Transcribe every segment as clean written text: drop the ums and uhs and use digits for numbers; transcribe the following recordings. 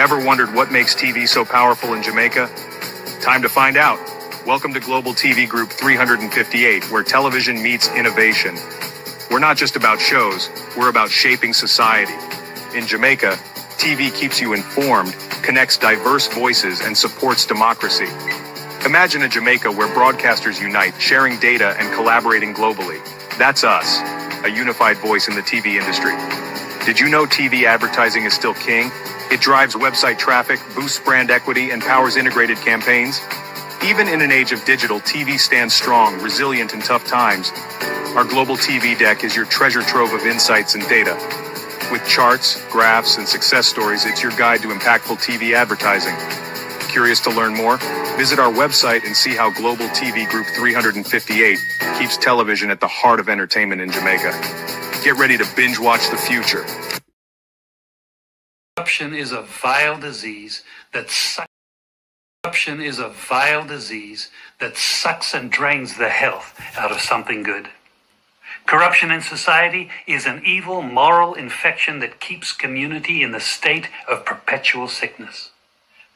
Ever wondered what makes TV so powerful in Jamaica? Time to find out. Welcome to Global TV Group 358, where television meets innovation. We're not just about shows, we're about shaping society. In Jamaica, TV keeps you informed, connects diverse voices, and supports democracy. Imagine a Jamaica where broadcasters unite, sharing data and collaborating globally. That's us, a unified voice in the TV industry. Did you know TV advertising is still king? It drives website traffic, boosts brand equity, and powers integrated campaigns. Even in an age of digital, TV stands strong, resilient in tough times. Our global TV deck is your treasure trove of insights and data. With charts, graphs, and success stories, it's your guide to impactful TV advertising. Curious to learn more? Visit our website and see how Global TV Group 358 keeps television at the heart of entertainment in Jamaica. Get ready to binge watch the future. Corruption is a vile disease that sucks and drains the health out of something good. Corruption in society is an evil moral infection that keeps community in the state of perpetual sickness.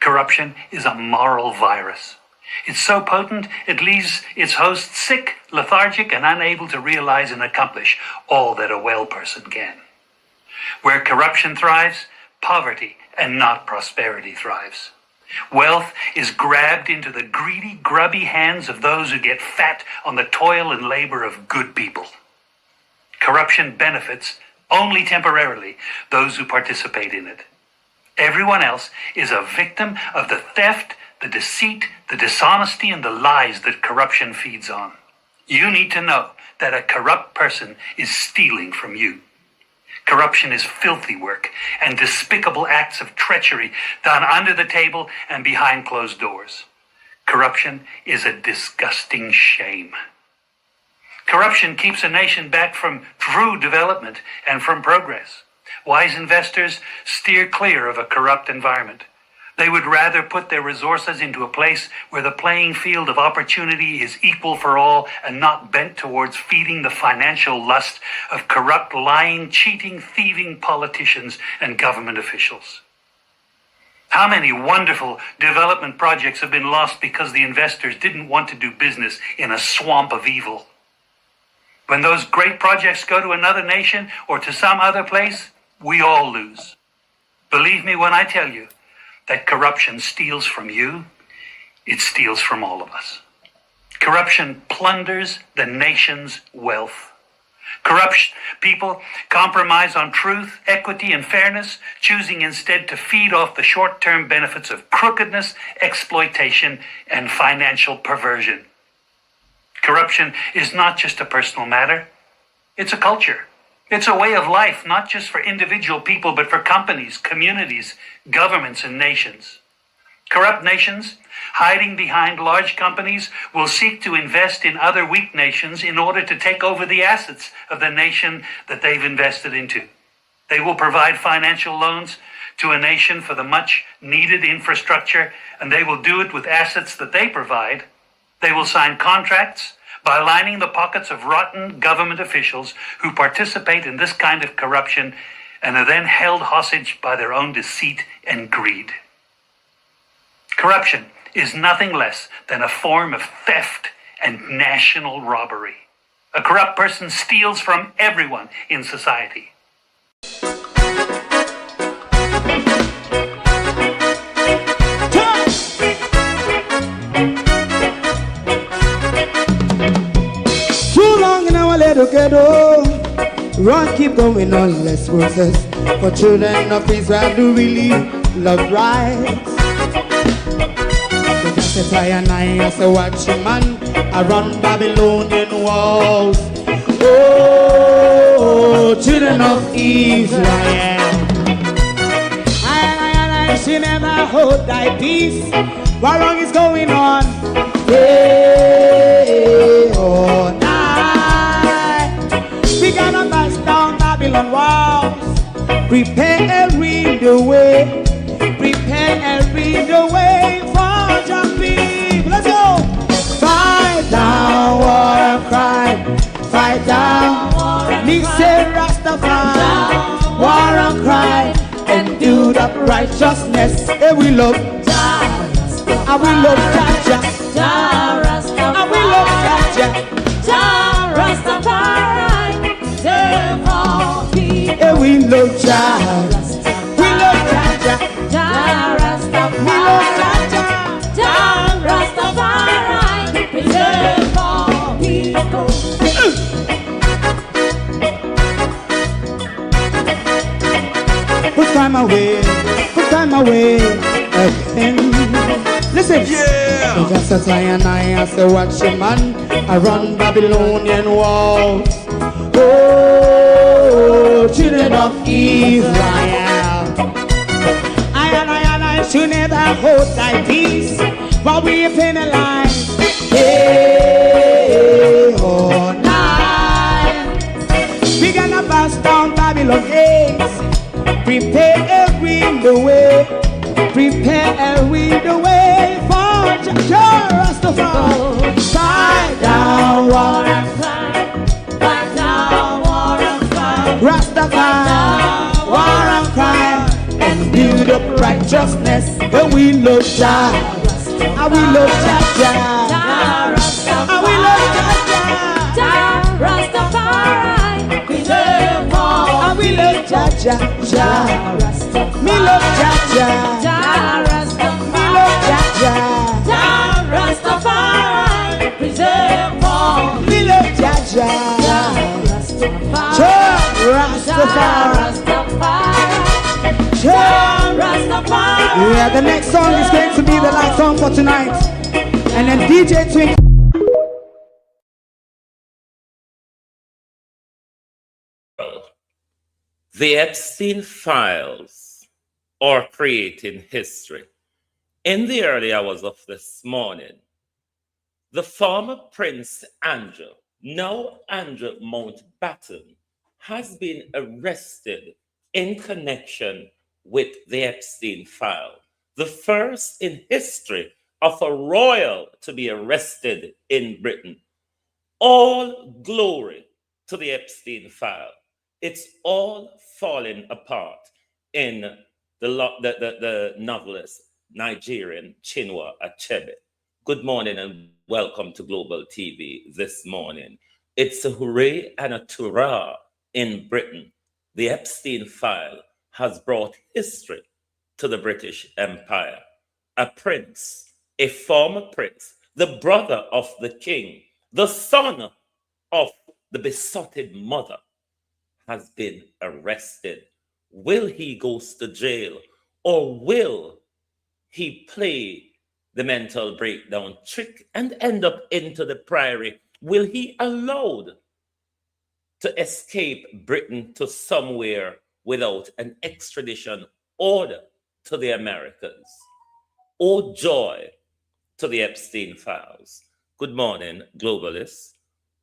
Corruption is a moral virus. It's so potent, it leaves its host sick, lethargic, and unable to realize and accomplish all that a well person can. Where corruption thrives, poverty and not prosperity thrives. Wealth is grabbed into the greedy, grubby hands of those who get fat on the toil and labor of good people. Corruption benefits, only temporarily, those who participate in it. Everyone else is a victim of the theft, the deceit, the dishonesty, and the lies that corruption feeds on. You need to know that a corrupt person is stealing from you. Corruption is filthy work and despicable acts of treachery done under the table and behind closed doors. Corruption is a disgusting shame. Corruption keeps a nation back from true development and from progress. Wise investors steer clear of a corrupt environment. They would rather put their resources into a place where the playing field of opportunity is equal for all and not bent towards feeding the financial lust of corrupt, lying, cheating, thieving politicians and government officials. How many wonderful development projects have been lost because the investors didn't want to do business in a swamp of evil? When those great projects go to another nation or to some other place, we all lose. Believe me when I tell you that corruption steals from you, it steals from all of us. Corruption plunders the nation's wealth. Corrupt people compromise on truth, equity, and fairness, choosing instead to feed off the short-term benefits of crookedness, exploitation, and financial perversion. Corruption is not just a personal matter, it's a culture. It's a way of life, not just for individual people, but for companies, communities, governments, and nations. Corrupt nations, hiding behind large companies, will seek to invest in other weak nations in order to take over the assets of the nation that they've invested into. They will provide financial loans to a nation for the much-needed infrastructure, and they will do it with assets that they provide. They will sign contracts by lining the pockets of rotten government officials who participate in this kind of corruption and are then held hostage by their own deceit and greed. Corruption is nothing less than a form of theft and national robbery. A corrupt person steals from everyone in society. Ghetto, run, keep going on, let's process. For children of Israel do really love rights. So just a try and I as a watchman around Babylonian walls. Oh, children of Israel, I should never hold thy peace. What wrong is going on? Hey, oh, we gonna bust down Babylon walls. Prepare and read the way. Prepare and read the way for your people. Let's go. Fight down, war and cry. Fight down, me say Rastafari. War and cry and do the up righteousness. Hey, we love Jah, and we love Jah, and we love Jah, Jah Rastafari, save all people. hey, we love Jah, we love Jah, Jah Rastafari, we love Jah. Jah Rastafari, save all people. Put time away again. Listen, yeah. Just as I and I say, watch him man, I run Babylonian walls. Oh, children of Israel. I should never hold thy peace while we penalize. Hey, oh, night. We gonna bust down Babylon gates. Prepare the way, prepare the way for Jah Rastafari. Fight down war and Fight down war and fight, Rastafari, war and crime, and build up righteousness. And we love Jah, and we love Jah, Jah and we love Jah, Jah Rastafari, preserve all and we love Jah, Jah. Me love Jah, Jah me love Jah, Jah Rastafari, preserve all. me love Jah, Jah Rastafari, Jah. Yeah, the next song is going to be the last song for tonight, and then DJ Twink. The Epstein files are creating history. In the early hours of this morning, the former Prince Andrew, now Andrew Mountbatten, has been arrested in connection with the Epstein file, the first in history of a royal to be arrested in Britain. All glory to the Epstein file. It's all falling apart in the novelist Nigerian Chinua Achebe. Good morning and welcome to Global TV this morning. It's a hooray and a hurrah in Britain. The Epstein file has brought history to the British Empire. A prince, a former prince, the brother of the king, the son of the besotted mother, has been arrested. Will he go to jail, or will he play the mental breakdown trick and end up into the priory? Will he allowed to escape Britain to somewhere without an extradition order to the Americas? Oh, joy to the Epstein files. Good morning, globalists.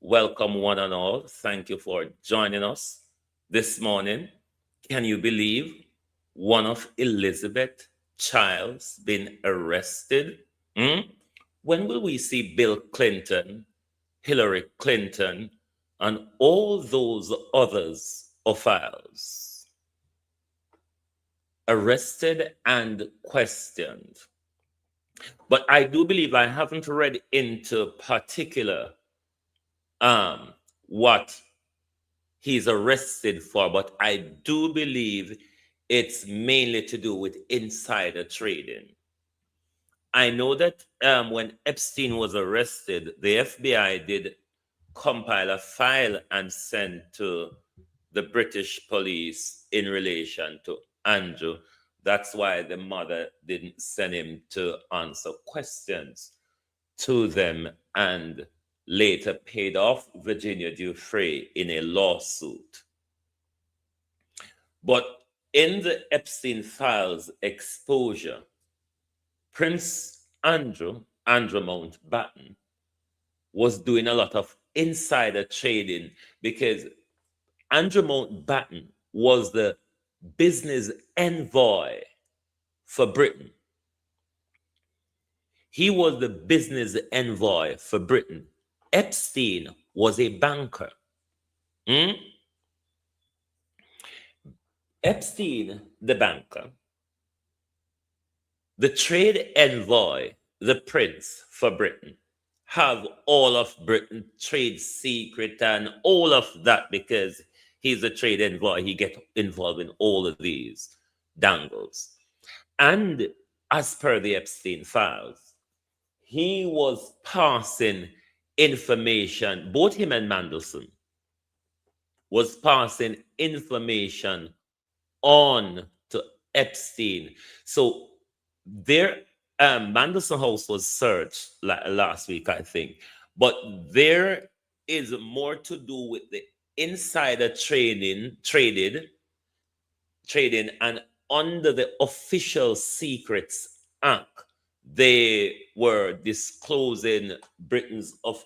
Welcome one and all. Thank you for joining us this morning. Can you believe one of Elizabeth Child's been arrested? When will we see Bill Clinton, Hillary Clinton, and all those others officials arrested and questioned? But I do believe, I haven't read into particular what he's arrested for, but I do believe it's mainly to do with insider trading. I know that when Epstein was arrested, the FBI did compile a file and send to the British police in relation to Andrew. That's why the mother didn't send him to answer questions to them, and later paid off Virginia Giuffre in a lawsuit. But in the Epstein files exposure, Prince Andrew Mountbatten, was doing a lot of insider trading, because Andrew Mountbatten was the business envoy for Britain. He was the business envoy for Britain. Epstein was a banker. Epstein, the banker, The trade envoy, the prince for Britain, have all of Britain trade secret and all of that because he's a trade envoy. He get involved in all of these dangles. And as per the Epstein files, he was passing information, both him and Mandelson was passing information on to Epstein. So their Mandelson house was searched last week, I think, but there is more to do with the insider trading, and under the Official Secrets Act, they were disclosing Britain's of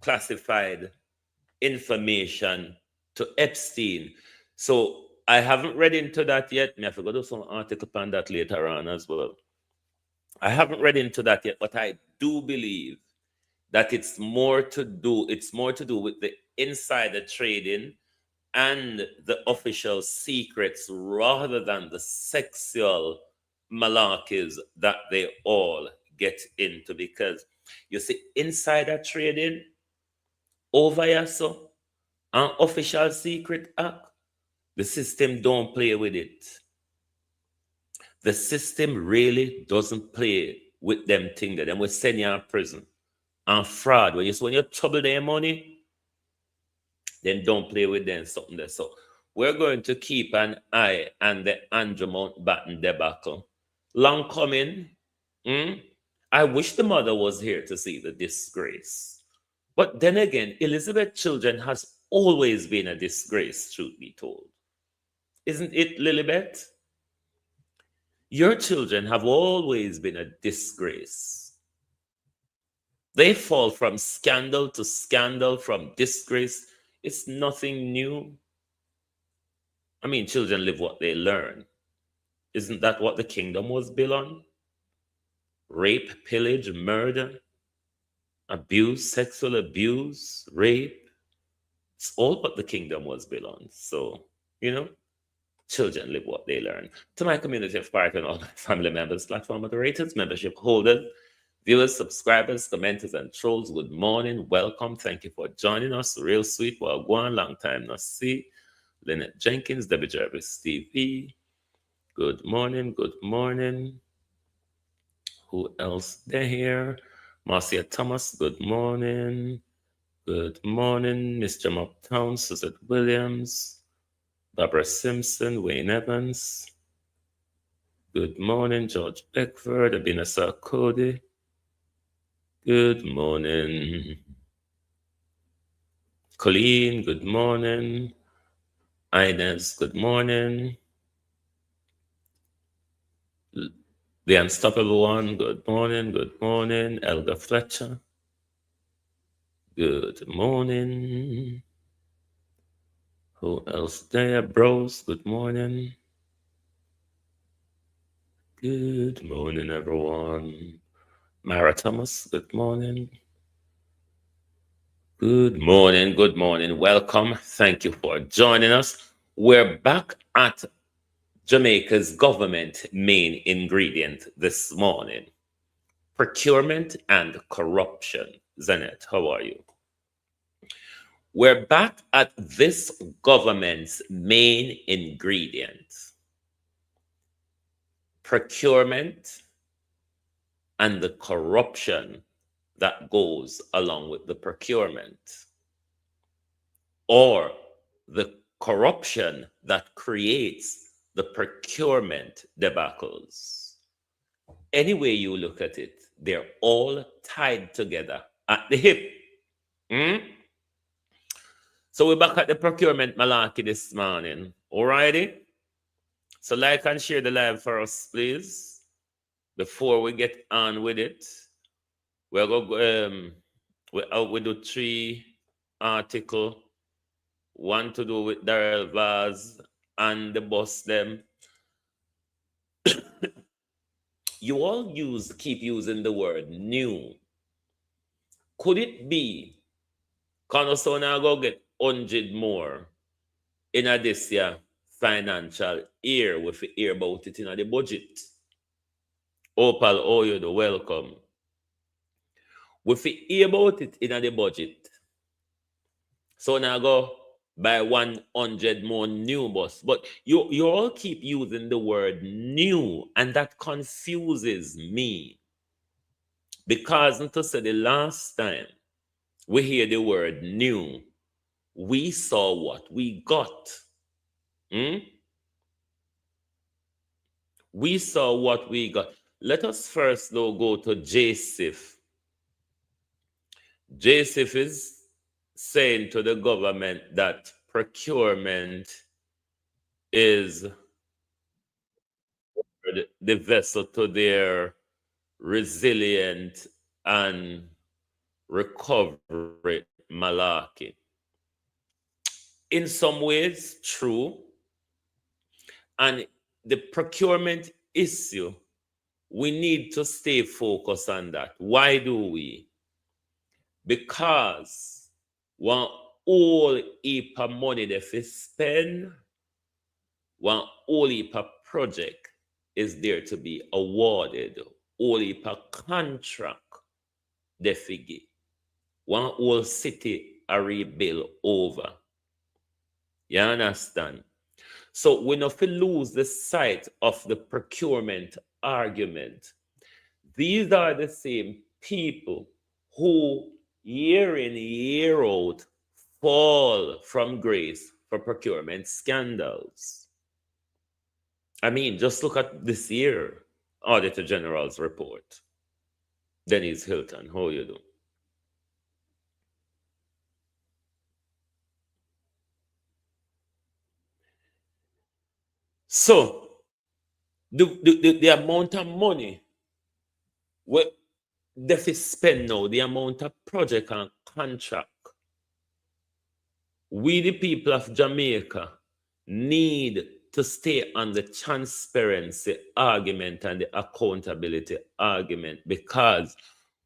classified information to Epstein. So I haven't read into that yet. I have to go do some article on that later on as well. I haven't read into that yet, but I do believe that it's more to do with the insider trading and the official secrets rather than the sexual malarkeys that they all get into. Because you see, insider trading over here, so an official secret act, the system don't play with it. The system really doesn't play with them things that them will send you in prison. And fraud, when you trouble their money, then don't play with them something there. So we're going to keep an eye on the Andrew Mountbatten debacle. Long coming. I wish the mother was here to see the disgrace. But then again, Elizabeth children has always been a disgrace, truth be told. Isn't it, Lilibet? Your children have always been a disgrace. They fall from scandal to scandal, from disgrace. It's nothing new. I mean, children live what they learn. Isn't that what the kingdom was built on? Rape, pillage, murder, abuse, sexual abuse, rape. It's all what the kingdom was built on. So, children live what they learn. To my community of part and all my family members, platform moderators, membership holders, viewers, subscribers, commenters, and trolls, good morning. Welcome. Thank you for joining us. Real sweet. Well, go on. Long time no see. Lynette Jenkins, Debbie Jarvis, Steve E. Good morning. Good morning. Who else there here? Marcia Thomas, good morning. Good morning. Mr. Uptown, Suzette Williams. Barbara Simpson, Wayne Evans. Good morning, George Beckford, Abina Sarkodi. Good morning. Colleen, good morning. Inez, good morning. The Unstoppable One, good morning. Good morning. Elder Fletcher. Good morning. Who else there? Bros, good morning. Good morning, everyone. Mara Thomas, good morning. Good morning, good morning. Welcome. Thank you for joining us. We're back at Jamaica's government main ingredient this morning. Procurement and corruption. Zanet, how are you? We're back at this government's main ingredient. Procurement and the corruption that goes along with the procurement, or the corruption that creates the procurement debacles. Any way you look at it, they're all tied together at the hip. So we're back at the procurement malarkey this morning. Alrighty? So like and share the live for us, please. Before we get on with it, we're going we do 3 articles. One to do with Darrell Vaz and the boss them. You all keep using the word new. Could it be Conosona go get 100 more in a this year financial year with the hear about it in the budget? Opal, oh, you do welcome. We feel about it in the budget. So now go buy 100 more new bus. But you all keep using the word new, and that confuses me. Because to say the last time we hear the word new, we saw what we got. We saw what we got. Let us first though go to Joseph. Joseph is saying to the government that procurement is the vessel to their resilient and recovery malarkey. In some ways, true. And the procurement issue, we need to stay focused on that. Why do we? Because one whole heap of money they spend, one whole heap of project is there to be awarded, whole heap of contract they figure. One whole city a rebuild over. You understand? So we not lose the sight of the procurement argument. These are the same people who year in, year out fall from grace for procurement scandals. I mean, just look at this year, Auditor General's report. Dennis Hilton, how you do? So, the amount of money what they spend now, the amount of project and contract, we the people of Jamaica need to stay on the transparency argument and the accountability argument, because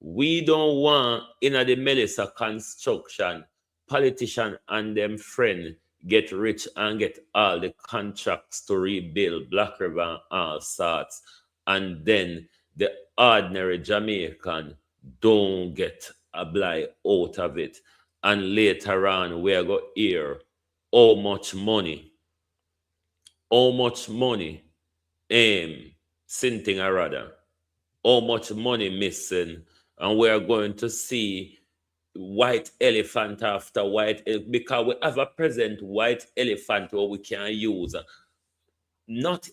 we don't want in the Melissa construction politician and them friend get rich and get all the contracts to rebuild Black River and all sorts, and then the ordinary Jamaican don't get a blight out of it. And later on, we are going to hear how much money, sinting or rather, how much money missing, and we are going to see white elephant after white, because we have a present white elephant where we can use not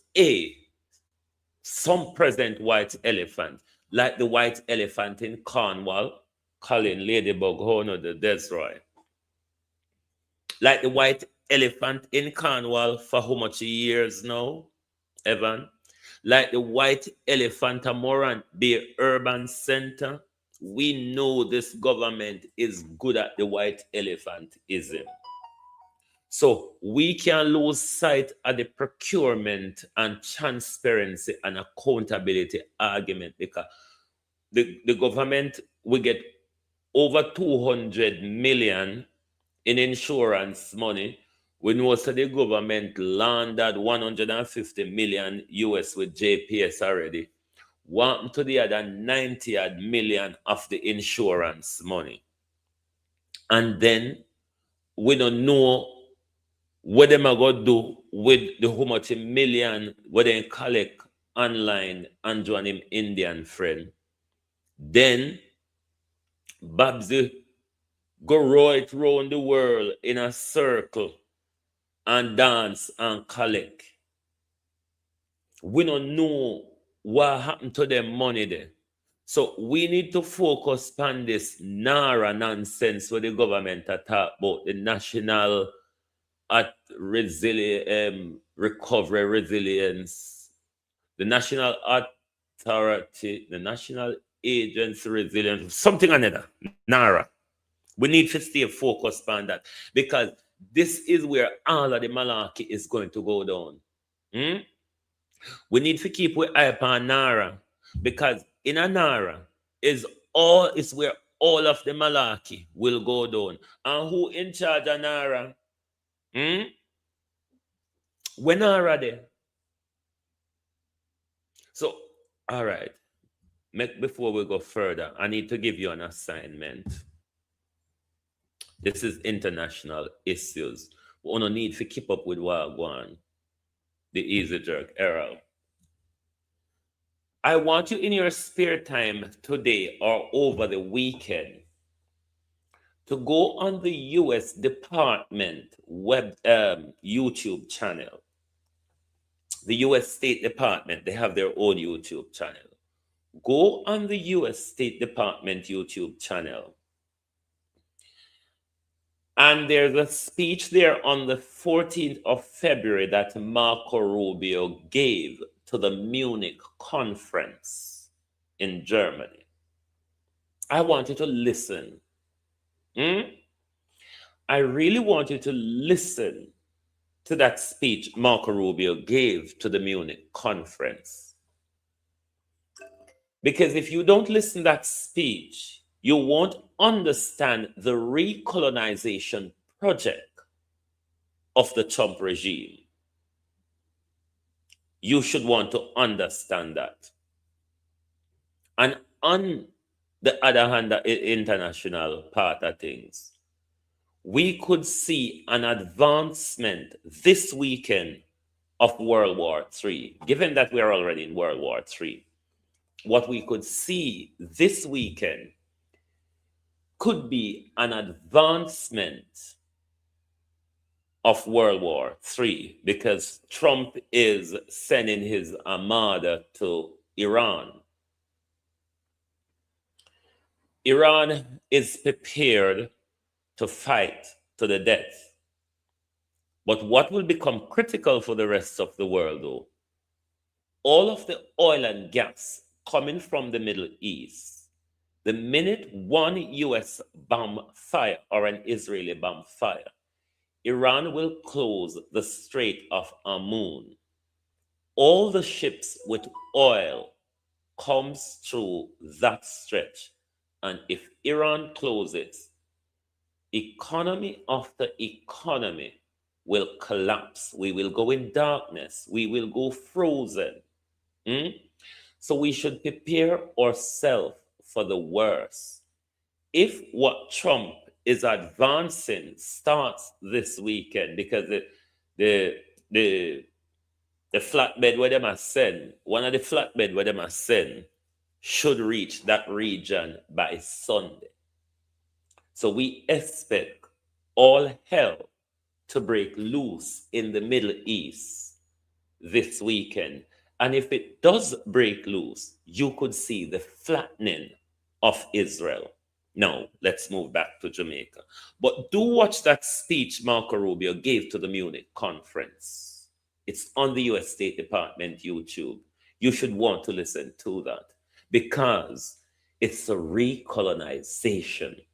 some present white elephant, like the white elephant in Cornwall, Colin Ladybug, oh no, the Desroy. Like the white elephant in Cornwall for how much years now, Evan? Like the white elephant at Morant Bay Urban Center. We know this government is good at the white elephantism. So we can lose sight of the procurement and transparency and accountability argument, because the government will get over 200 million in insurance money. We know that the government landed 150 million US with JPS already. What to the other 90 million of the insurance money? And then we don't know what them are going to do with the how much million what they collect online and join him Indian friend. Then Babsy go right round the world in a circle and dance and collect. We don't know what happened to them money there. So we need to focus on this NARA nonsense where the government are talk about the national recovery resilience, the national authority, the national agency resilience, something another, NARA. We need to stay focused on that, because this is where all of the malarkey is going to go down. We need to keep our eye on NARA, because in a NARA is where all of the malarkey will go down. And who in charge of NARA? When NARA there? So, all right. before we go further, I need to give you an assignment. This is international issues. We only need to keep up with Wagwan, the easy jerk era. I want you in your spare time today or over the weekend to go on the U.S. Department YouTube channel. The U.S. State Department, they have their own YouTube channel. Go on the U.S. State Department YouTube channel. And there's a speech there on the 14th of February that Marco Rubio gave to the Munich conference in Germany. I want you to listen. I really want you to listen to that speech Marco Rubio gave to the Munich conference. Because if you don't listen to that speech, you won't understand the recolonization project of the Trump regime. You should want to understand that. And on the other hand, the international part of things, we could see an advancement this weekend of World War III, given that we are already in World War III. What we could see this weekend could be an advancement of World War III, because Trump is sending his armada to Iran. Iran is prepared to fight to the death. But what will become critical for the rest of the world, though, all of the oil and gas coming from the Middle East, the minute one US bomb fire or an Israeli bomb fire, Iran will close the Strait of Hormuz. All the ships with oil comes through that stretch. And if Iran closes, economy after economy will collapse. We will go in darkness. We will go frozen. So we should prepare ourselves for the worst. If what Trump is advancing starts this weekend, because the flatbed where them are sent, one of the flatbed where them are sent should reach that region by Sunday. So we expect all hell to break loose in the Middle East this weekend. And if it does break loose, you could see the flattening of Israel. Now, let's move back to Jamaica. But do watch that speech Marco Rubio gave to the Munich conference. It's on the US State Department YouTube. You should want to listen to that because it's a recolonization.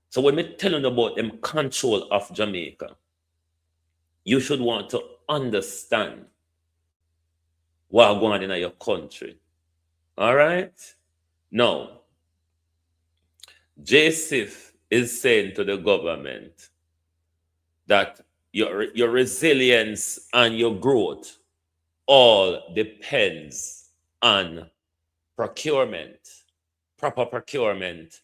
So when we're telling about them control of Jamaica, you should want to understand what's going on in your country. All right? Now, JSIF is saying to the government that your resilience and your growth all depends on procurement, proper procurement,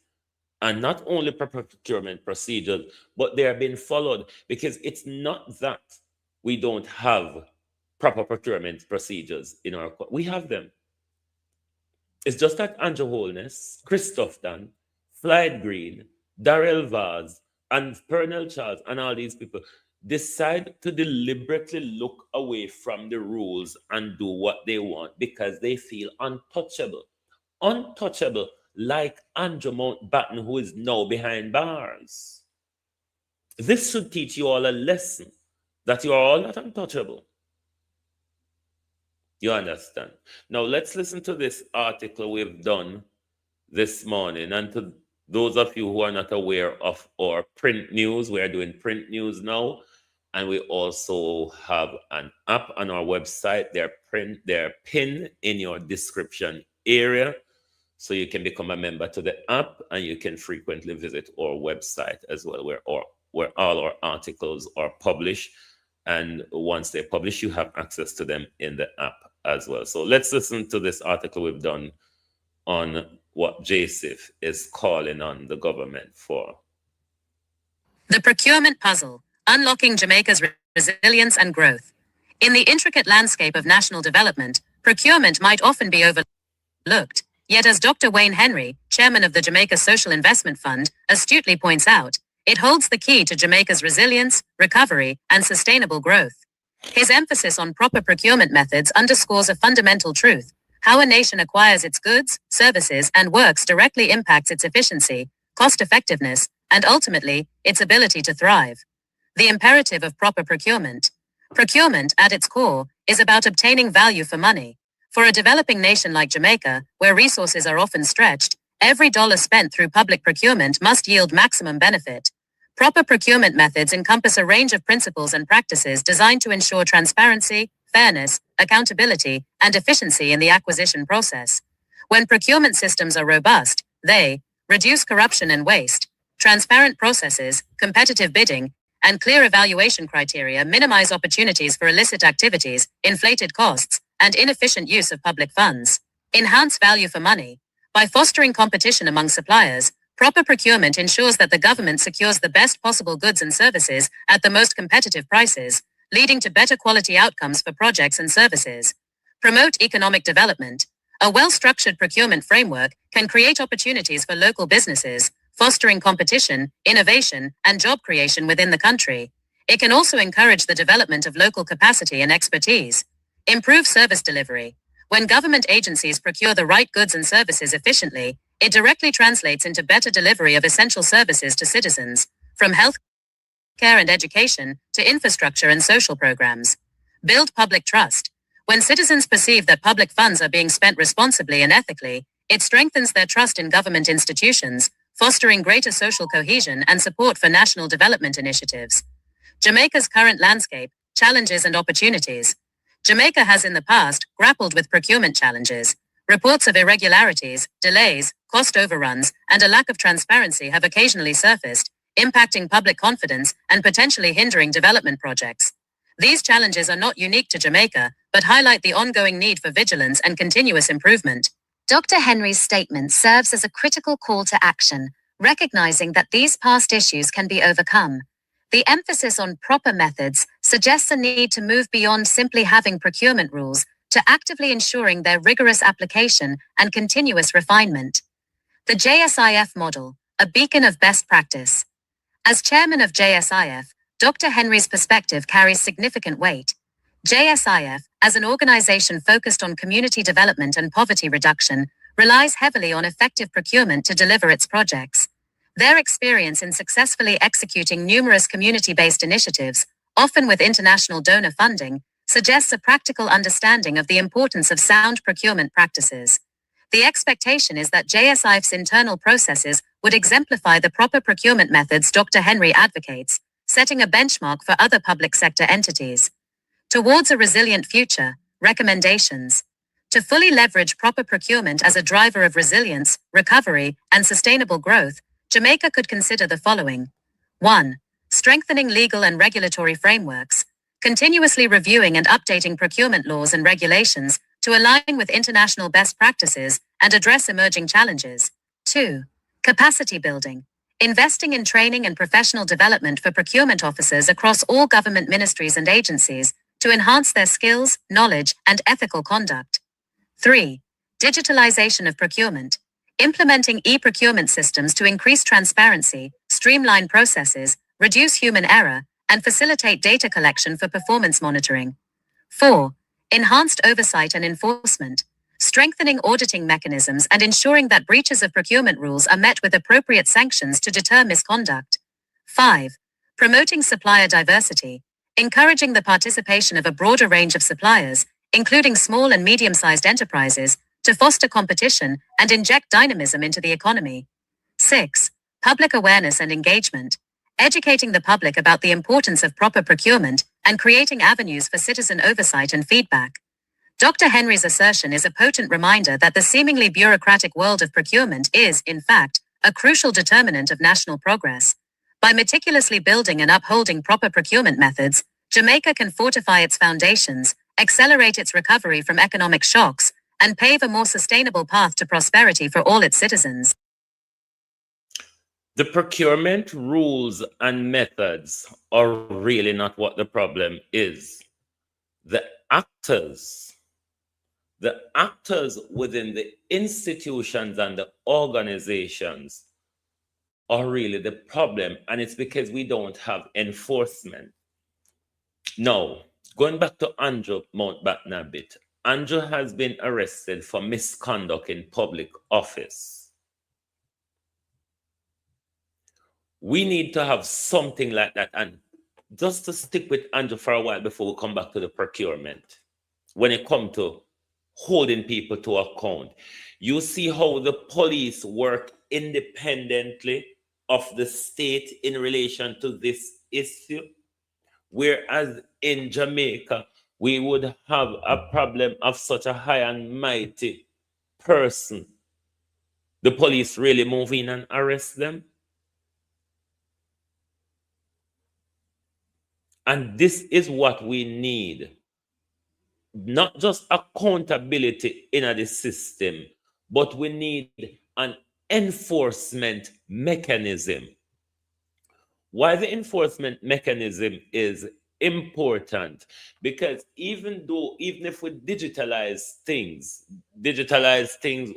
and not only proper procurement procedures, but they are being followed, because it's not that we don't have proper procurement procedures in our country. We have them. It's just that Andrew Holness, Christoph Dunn, Floyd Green, Darrell Vaz, and Pernell Charles, and all these people decide to deliberately look away from the rules and do what they want because they feel untouchable. Untouchable, like Andrew Mountbatten, who is now behind bars. This should teach you all a lesson that you are all not untouchable. You understand? Now, let's listen to this article we've done this morning. And to those of you who are not aware of our print news, we are doing print news now. And we also have an app on our website. They're pinned in your description area. So you can become a member to the app and you can frequently visit our website as well, where all our articles are published. And once they're published, you have access to them in the app as well. So let's listen to this article we've done on what JSIF is calling on the government for. The procurement puzzle, unlocking Jamaica's resilience and growth. In the intricate landscape of national development, procurement might often be overlooked. Yet as Dr. Wayne Henry, chairman of the Jamaica Social Investment Fund, astutely points out, it holds the key to Jamaica's resilience, recovery, and sustainable growth. His emphasis on proper procurement methods underscores a fundamental truth. How a nation acquires its goods, services, and works directly impacts its efficiency, cost effectiveness, and ultimately, its ability to thrive. The imperative of proper procurement. Procurement, at its core, is about obtaining value for money. For a developing nation like Jamaica, where resources are often stretched, every dollar spent through public procurement must yield maximum benefit. Proper procurement methods encompass a range of principles and practices designed to ensure transparency, fairness, accountability, and efficiency in the acquisition process. When procurement systems are robust, they reduce corruption and waste. Transparent processes, competitive bidding, and clear evaluation criteria minimize opportunities for illicit activities, inflated costs, and inefficient use of public funds. Enhance value for money. By fostering competition among suppliers, proper procurement ensures that the government secures the best possible goods and services at the most competitive prices, leading to better quality outcomes for projects and services. Promote economic development. A well-structured procurement framework can create opportunities for local businesses, fostering competition, innovation, and job creation within the country. It can also encourage the development of local capacity and expertise. Improve service delivery. When government agencies procure the right goods and services efficiently, it directly translates into better delivery of essential services to citizens, from health care and education to infrastructure and social programs. Build public trust. When citizens perceive that public funds are being spent responsibly and ethically, it strengthens their trust in government institutions, fostering greater social cohesion and support for national development initiatives. Jamaica's current landscape, challenges and opportunities. Jamaica has in the past grappled with procurement challenges. Reports of irregularities, delays, cost overruns, and a lack of transparency have occasionally surfaced, impacting public confidence and potentially hindering development projects. These challenges are not unique to Jamaica, but highlight the ongoing need for vigilance and continuous improvement. Dr. Henry's statement serves as a critical call to action, recognizing that these past issues can be overcome. The emphasis on proper methods suggests a need to move beyond simply having procurement rules to actively ensuring their rigorous application and continuous refinement. The JSIF model, a beacon of best practice. As chairman of JSIF, Dr. Henry's perspective carries significant weight. JSIF, as an organization focused on community development and poverty reduction, relies heavily on effective procurement to deliver its projects. Their experience in successfully executing numerous community-based initiatives, often with international donor funding, suggests a practical understanding of the importance of sound procurement practices. The expectation is that JSIF's internal processes would exemplify the proper procurement methods Dr. Henry advocates, setting a benchmark for other public sector entities. Towards a resilient future, recommendations. To fully leverage proper procurement as a driver of resilience, recovery, and sustainable growth, Jamaica could consider the following. 1. Strengthening legal and regulatory frameworks. Continuously reviewing and updating procurement laws and regulations to align with international best practices and address emerging challenges. 2. Capacity building. Investing in training and professional development for procurement officers across all government ministries and agencies to enhance their skills, knowledge, and ethical conduct. 3. Digitalization of procurement. Implementing e-procurement systems to increase transparency, streamline processes, reduce human error, and facilitate data collection for performance monitoring. 4. Enhanced oversight and enforcement. Strengthening auditing mechanisms and ensuring that breaches of procurement rules are met with appropriate sanctions to deter misconduct. 5. Promoting supplier diversity. Encouraging the participation of a broader range of suppliers, including small and medium-sized enterprises, to foster competition and inject dynamism into the economy. 6. Public awareness and engagement. Educating the public about the importance of proper procurement and creating avenues for citizen oversight and feedback. Dr. Henry's assertion is a potent reminder that the seemingly bureaucratic world of procurement is, in fact, a crucial determinant of national progress. By meticulously building and upholding proper procurement methods, Jamaica can fortify its foundations, accelerate its recovery from economic shocks, and pave a more sustainable path to prosperity for all its citizens. The procurement rules and methods are really not what the problem is. The actors within the institutions and the organizations are really the problem, and it's because we don't have enforcement. Now, going back to Andrew Mountbatten a bit, Andrew has been arrested for misconduct in public office. We need to have something like that. And just to stick with Andrew for a while before we come back to the procurement, when it comes to holding people to account, you see how the police work independently of the state in relation to this issue. Whereas in Jamaica, we would have a problem of such a high and mighty person. The police really move in and arrest them. And this is what we need. Not just accountability in the system, but we need an enforcement mechanism. Why the enforcement mechanism is important? Because even if we digitalize things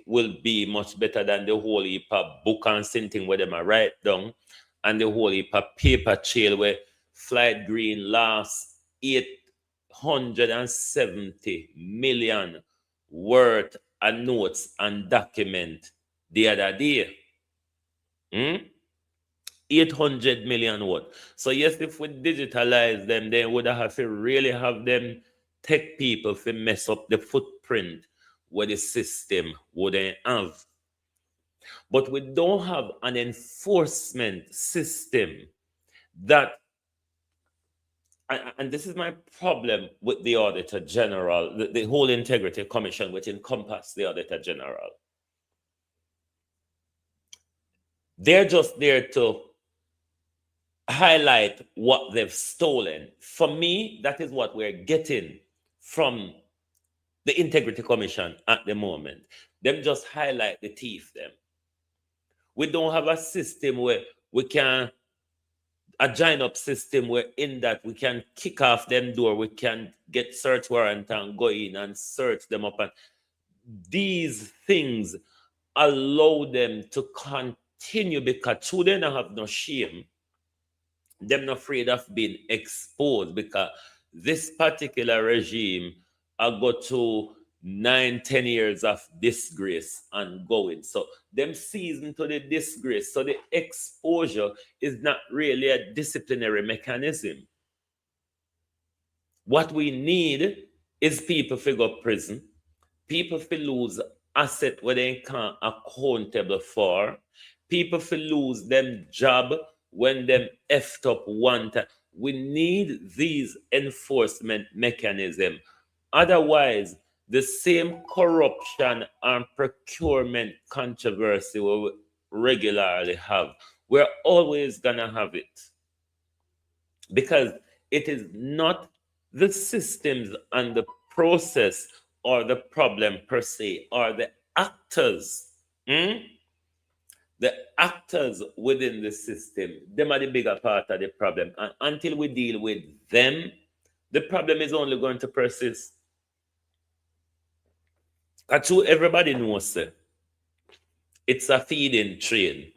will be much better than the whole heap of book and thing where them are write down, and the whole heap of paper trail where Flight Green lost 870 million worth of notes and document the other day. 800 million what? So yes, if we digitalize them, then we would have to really have them tech people to mess up the footprint where the system wouldn't have. But we don't have an enforcement system that, and this is my problem with the Auditor General, the whole Integrity Commission, which encompasses the Auditor General. They're just there to highlight what they've stolen. For me, that is what we're getting from the Integrity Commission at the moment. Them just highlight the thief them. We don't have a system where we can, a join up system where in that we can kick off them door, we can get search warrant and go in and search them up. And these things allow them to continue because they don't have no shame. They're not afraid of being exposed because this particular regime go to 9-10 years of disgrace and going. So them season to the disgrace. So the exposure is not really a disciplinary mechanism. What we need is people to go to prison, people to lose asset where they can't accountable for, people to lose them job when them effed up one time. We need these enforcement mechanisms. Otherwise, the same corruption and procurement controversy we regularly have, we're always gonna have it. Because it is not the systems and the process or the problem per se, or the actors. The actors within the system, them are the bigger part of the problem. And until we deal with them, the problem is only going to persist. Because everybody knows it's a feeding train.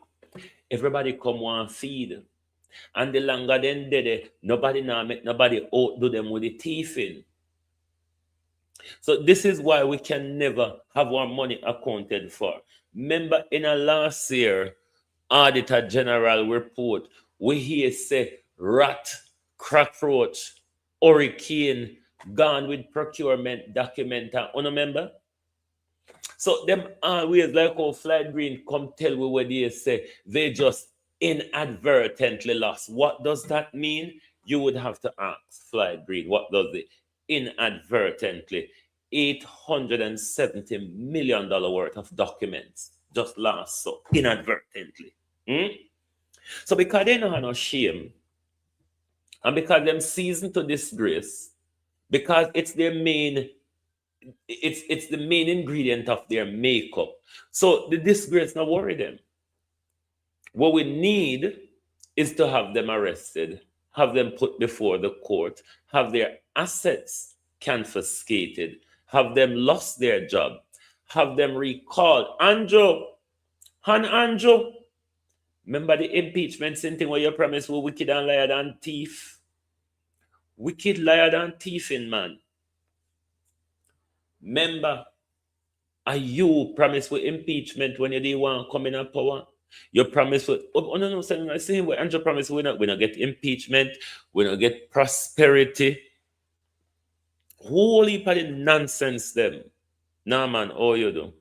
Everybody come one feed. And the longer then they nobody now make nobody outdo them with the thieving. So this is why we can never have our money accounted for. Remember in a last year Auditor General report, we hear say rat, cockroach, hurricane gone with procurement document. Remember? So them always like how Flight Green come tell we what they say they just inadvertently lost. What does that mean? You would have to ask Flight Green, what does it inadvertently? $870 million worth of documents just lost, so inadvertently. So because they don't have no shame, and because them season to disgrace, because it's their main, it's the main ingredient of their makeup. So the disgrace not worry them. What we need is to have them arrested, have them put before the court, have their assets confiscated, have them lost their job, have them recalled. Andrew, remember the impeachment thing where you promised we wicked and liar and thief? Wicked, liar and thiefing, man. Remember, are you promised with impeachment when you didn't want to come in power? You promise with no, saying what Andrew promised we not get impeachment, we not get prosperity. Whole heap of the nonsense them. Nah man, all you do.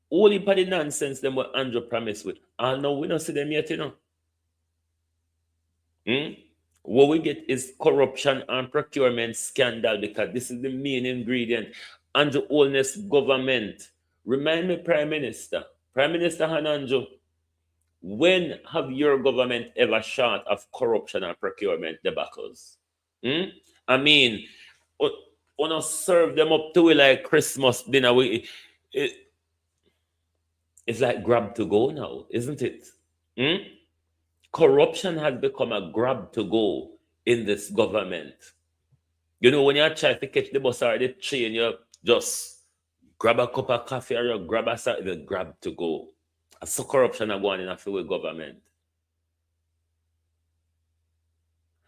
Whole heap of the nonsense them what Andrew promised with. And no, we don't see them yet, you know. What we get is corruption and procurement scandal, because this is the main ingredient. Andrew Holness government. Remind me, Prime Minister Hananjo, when have your government ever short of corruption and procurement debacles? I mean, wanna serve them up to it like Christmas dinner. It's like grab to go now, isn't it? Corruption has become a grab to go in this government. You know, when you try to catch the bus or the train, you just grab a cup of coffee or you grab a the grab to go. So corruption are going in a field with government.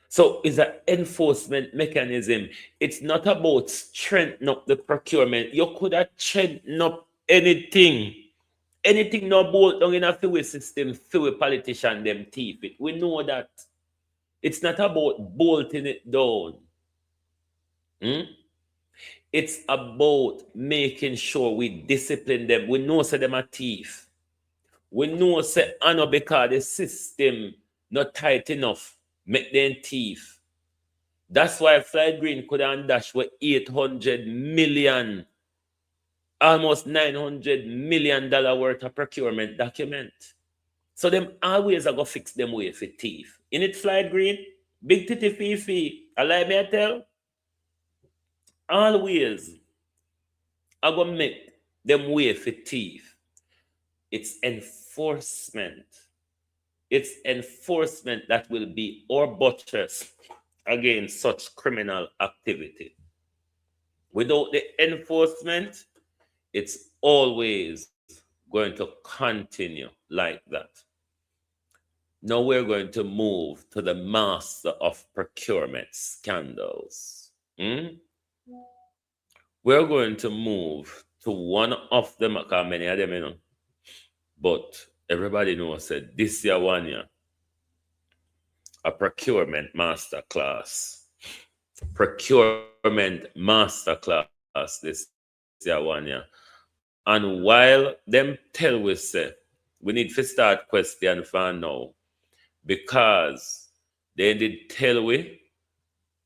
So it's an enforcement mechanism. It's not about strengthening up the procurement. You could have strengthened up anything. Anything not bolt down in a field system, field politician, them thief it. We know that. It's not about bolting it down. It's about making sure we discipline them. We know say them a thief. We know say no because the system not tight enough, make them thief. That's why Flight Green could have dash with 800 million, almost $900 million worth of procurement document. So them always are going to fix them way for thief. In it, Flight Green, big titty fifi, I like me I tell, always are going to make them way for thief. It's enforcement. It's enforcement that will be our buttress against such criminal activity. Without the enforcement, it's always going to continue like that. Now we're going to move to the master of procurement scandals. We're going to move to one of them, because many of them, you know, but everybody knows that this year one year, a procurement master class. Procurement master class this year one year. And while them tell we say, we need to start question for now, because they did tell we,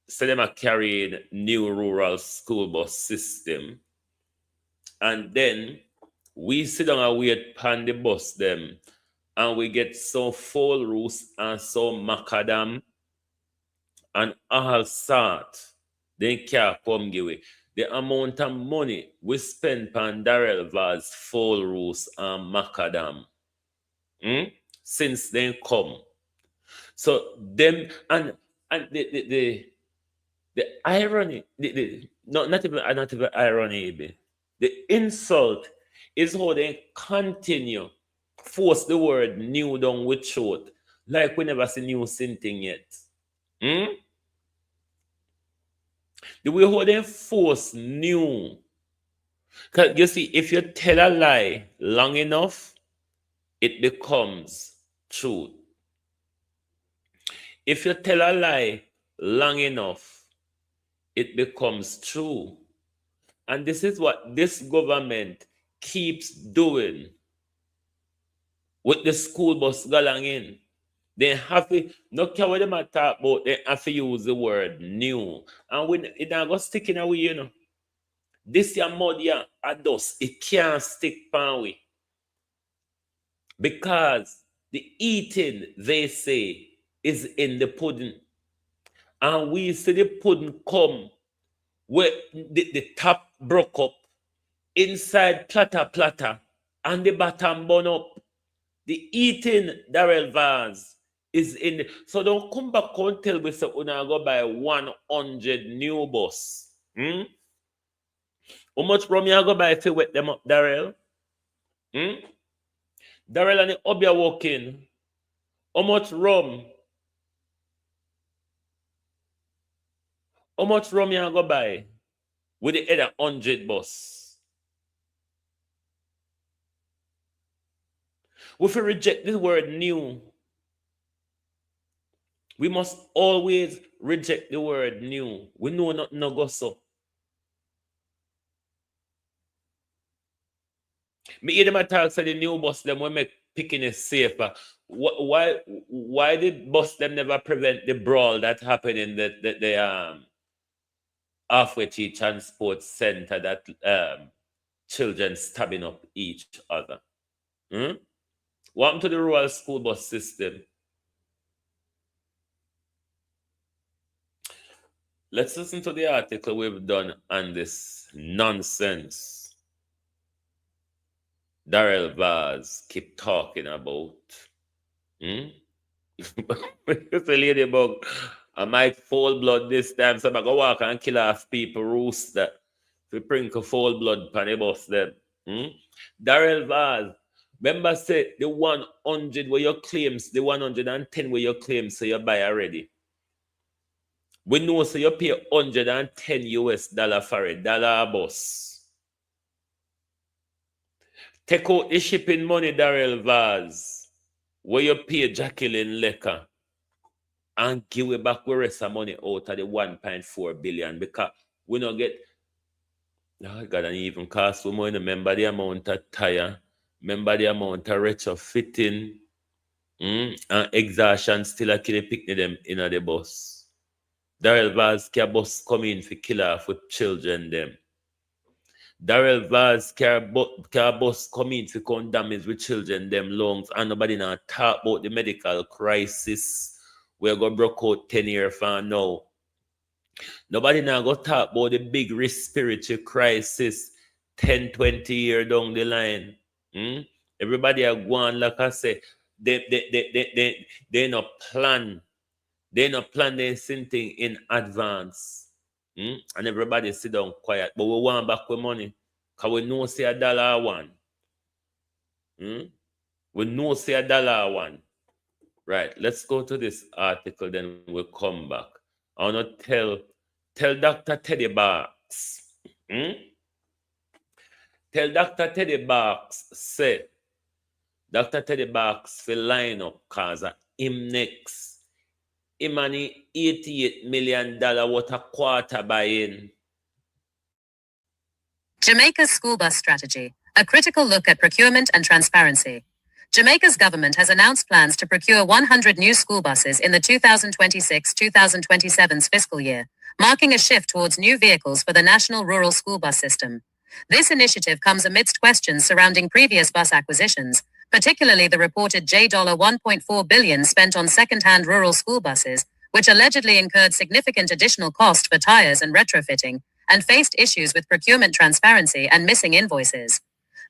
say them are carrying new rural school bus system, and then we sit down and wait upon the bus them, and we get so full roast and so macadam and all sort, they can't come give away. The amount of money we spend on Darrell Vaz, full roast and macadam since they come. So them and the irony, not even irony, the insult is how they continue force the word new down with short, like we never see new thing yet. The way how they force new. Because you see, if you tell a lie long enough, it becomes truth. If you tell a lie long enough, it becomes true. And this is what this government keeps doing with the school bus going in. They have to, no care what they talk about, they have to use the word new. And when it not going to stick in a way, you know. This your mud here, a dust, it can't stick pan way. Because the eating, they say, is in the pudding. And we see the pudding come where the top broke up, inside platter, and the bottom burn up. The eating Darrell Vaz is in. So don't come back and tell me so una go buy 100 new bus. How much rum you go buy if you wet them up, Darrell? Darrell and the Obia walking. How much rum? How much rum you go buy with the other 100 bus? If we reject the word new, we must always reject the word new. We know nothing no go so. Me hear them attack say the new bus them will make picking it safer. Why did bus them never prevent the brawl that happened in the halfway to transport center that children stabbing up each other? What happened to the rural school bus system? Let's listen to the article we've done on this nonsense Darrell Vaz keep talking about. It's a ladybug. I might fall blood this time, so I go walk and kill off people rooster. If we sprinkle fall blood pan the bus them. Darrell Vaz. Remember, say the 100 where your claims, the 110 where your claims, so you buy already. We know so you pay $110 for a dollar bus. Take out the shipping money, Darrell Vaz, where you pay Jacqueline Lecker, and give it back the rest of money out of the 1.4 billion because we don't get. Oh God, and even cost we money. Remember the amount of tire. Remember the amount of retrofitting and exhaustion still a kill picnic them in the bus. Darrell Vaz can bus come in for kill off with children them. Darrell Vaz can bus come in for come damage with children them lungs and nobody now talk about the medical crisis we're going to broke out 10 years from now. Nobody now go talk about the big respiratory crisis 10, 20 years down the line. Everybody are going, like I say, they not plan. They not plan this thing in advance. And everybody sit down quiet. But we want back with money. Because we know say $1. We know say $1. Right, let's go to this article, then we'll come back. I want to tell Dr. Teddy Barks. Tell Dr. Teddy Barks, say, Dr. Teddy Barks will line up because him next. Him money $88 million what a quarter buy-in. Jamaica's school bus strategy, a critical look at procurement and transparency. Jamaica's government has announced plans to procure 100 new school buses in the 2026-2027 fiscal year, marking a shift towards new vehicles for the national rural school bus system. This initiative comes amidst questions surrounding previous bus acquisitions, particularly the reported $1.4 billion spent on second-hand rural school buses, which allegedly incurred significant additional cost for tires and retrofitting, and faced issues with procurement transparency and missing invoices.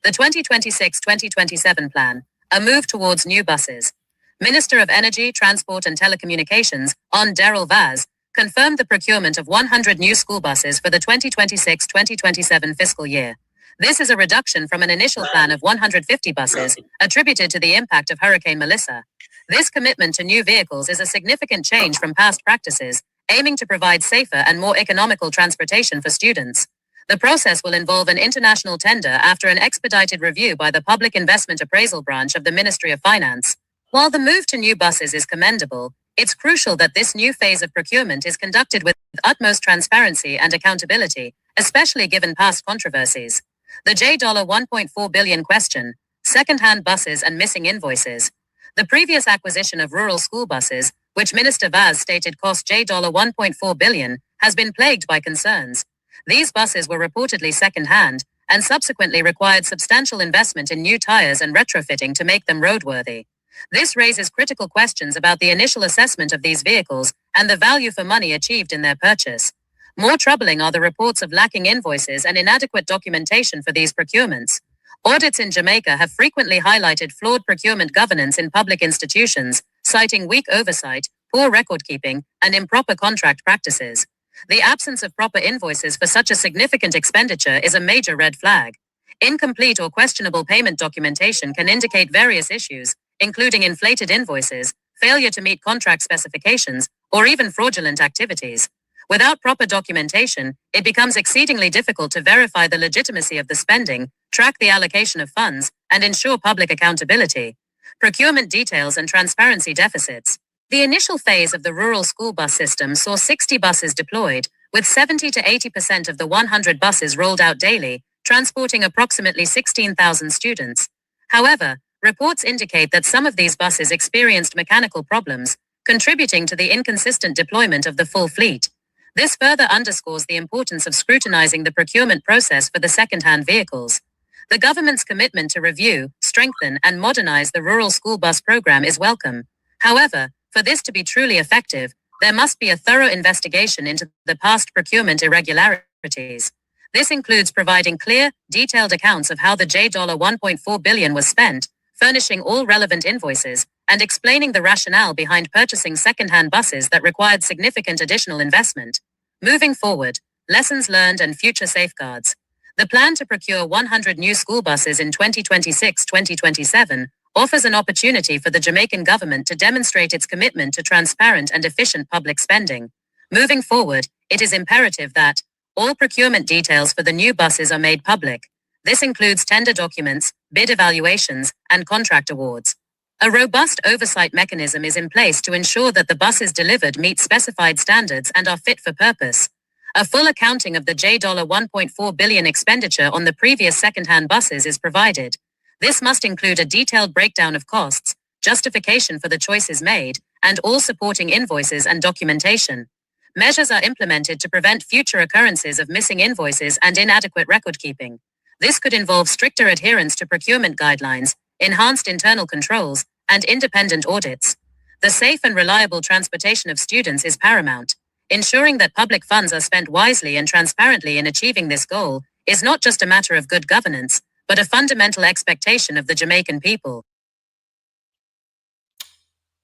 The 2026-2027 plan, a move towards new buses. Minister of Energy, Transport and Telecommunications, Darrell Vaz, confirmed the procurement of 100 new school buses for the 2026-2027 fiscal year. This is a reduction from an initial plan of 150 buses, attributed to the impact of Hurricane Melissa. This commitment to new vehicles is a significant change from past practices, aiming to provide safer and more economical transportation for students. The process will involve an international tender after an expedited review by the Public Investment Appraisal Branch of the Ministry of Finance. While the move to new buses is commendable, it's crucial that this new phase of procurement is conducted with utmost transparency and accountability, especially given past controversies. The $1.4 billion question, second-hand buses and missing invoices. The previous acquisition of rural school buses, which Minister Vaz stated cost $1.4 billion, has been plagued by concerns. These buses were reportedly second-hand and subsequently required substantial investment in new tires and retrofitting to make them roadworthy. This raises critical questions about the initial assessment of these vehicles and the value for money achieved in their purchase. More troubling are the reports of lacking invoices and inadequate documentation for these procurements. Audits in Jamaica have frequently highlighted flawed procurement governance in public institutions, citing weak oversight, poor record keeping, and improper contract practices. The absence of proper invoices for such a significant expenditure is a major red flag. Incomplete or questionable payment documentation can indicate various issues, including inflated invoices, failure to meet contract specifications, or even fraudulent activities. Without proper documentation, it becomes exceedingly difficult to verify the legitimacy of the spending, track the allocation of funds, and ensure public accountability. Procurement details and transparency deficits. The initial phase of the rural school bus system saw 60 buses deployed, with 70 to 80% of the 100 buses rolled out daily, transporting approximately 16,000 students. However, reports indicate that some of these buses experienced mechanical problems, contributing to the inconsistent deployment of the full fleet. This further underscores the importance of scrutinizing the procurement process for the second-hand vehicles. The government's commitment to review, strengthen, and modernize the rural school bus program is welcome. However, for this to be truly effective, there must be a thorough investigation into the past procurement irregularities. This includes providing clear, detailed accounts of how the $1.4 billion was spent, furnishing all relevant invoices, and explaining the rationale behind purchasing second-hand buses that required significant additional investment. Moving forward, lessons learned and future safeguards. The plan to procure 100 new school buses in 2026-2027 offers an opportunity for the Jamaican government to demonstrate its commitment to transparent and efficient public spending. Moving forward, it is imperative that all procurement details for the new buses are made public. This includes tender documents, bid evaluations, and contract awards. A robust oversight mechanism is in place to ensure that the buses delivered meet specified standards and are fit for purpose. A full accounting of the $1.4 billion expenditure on the previous second-hand buses is provided. This must include a detailed breakdown of costs, justification for the choices made, and all supporting invoices and documentation. Measures are implemented to prevent future occurrences of missing invoices and inadequate record keeping. This could involve stricter adherence to procurement guidelines, enhanced internal controls, and independent audits. The safe and reliable transportation of students is paramount. Ensuring that public funds are spent wisely and transparently in achieving this goal is not just a matter of good governance, but a fundamental expectation of the Jamaican people.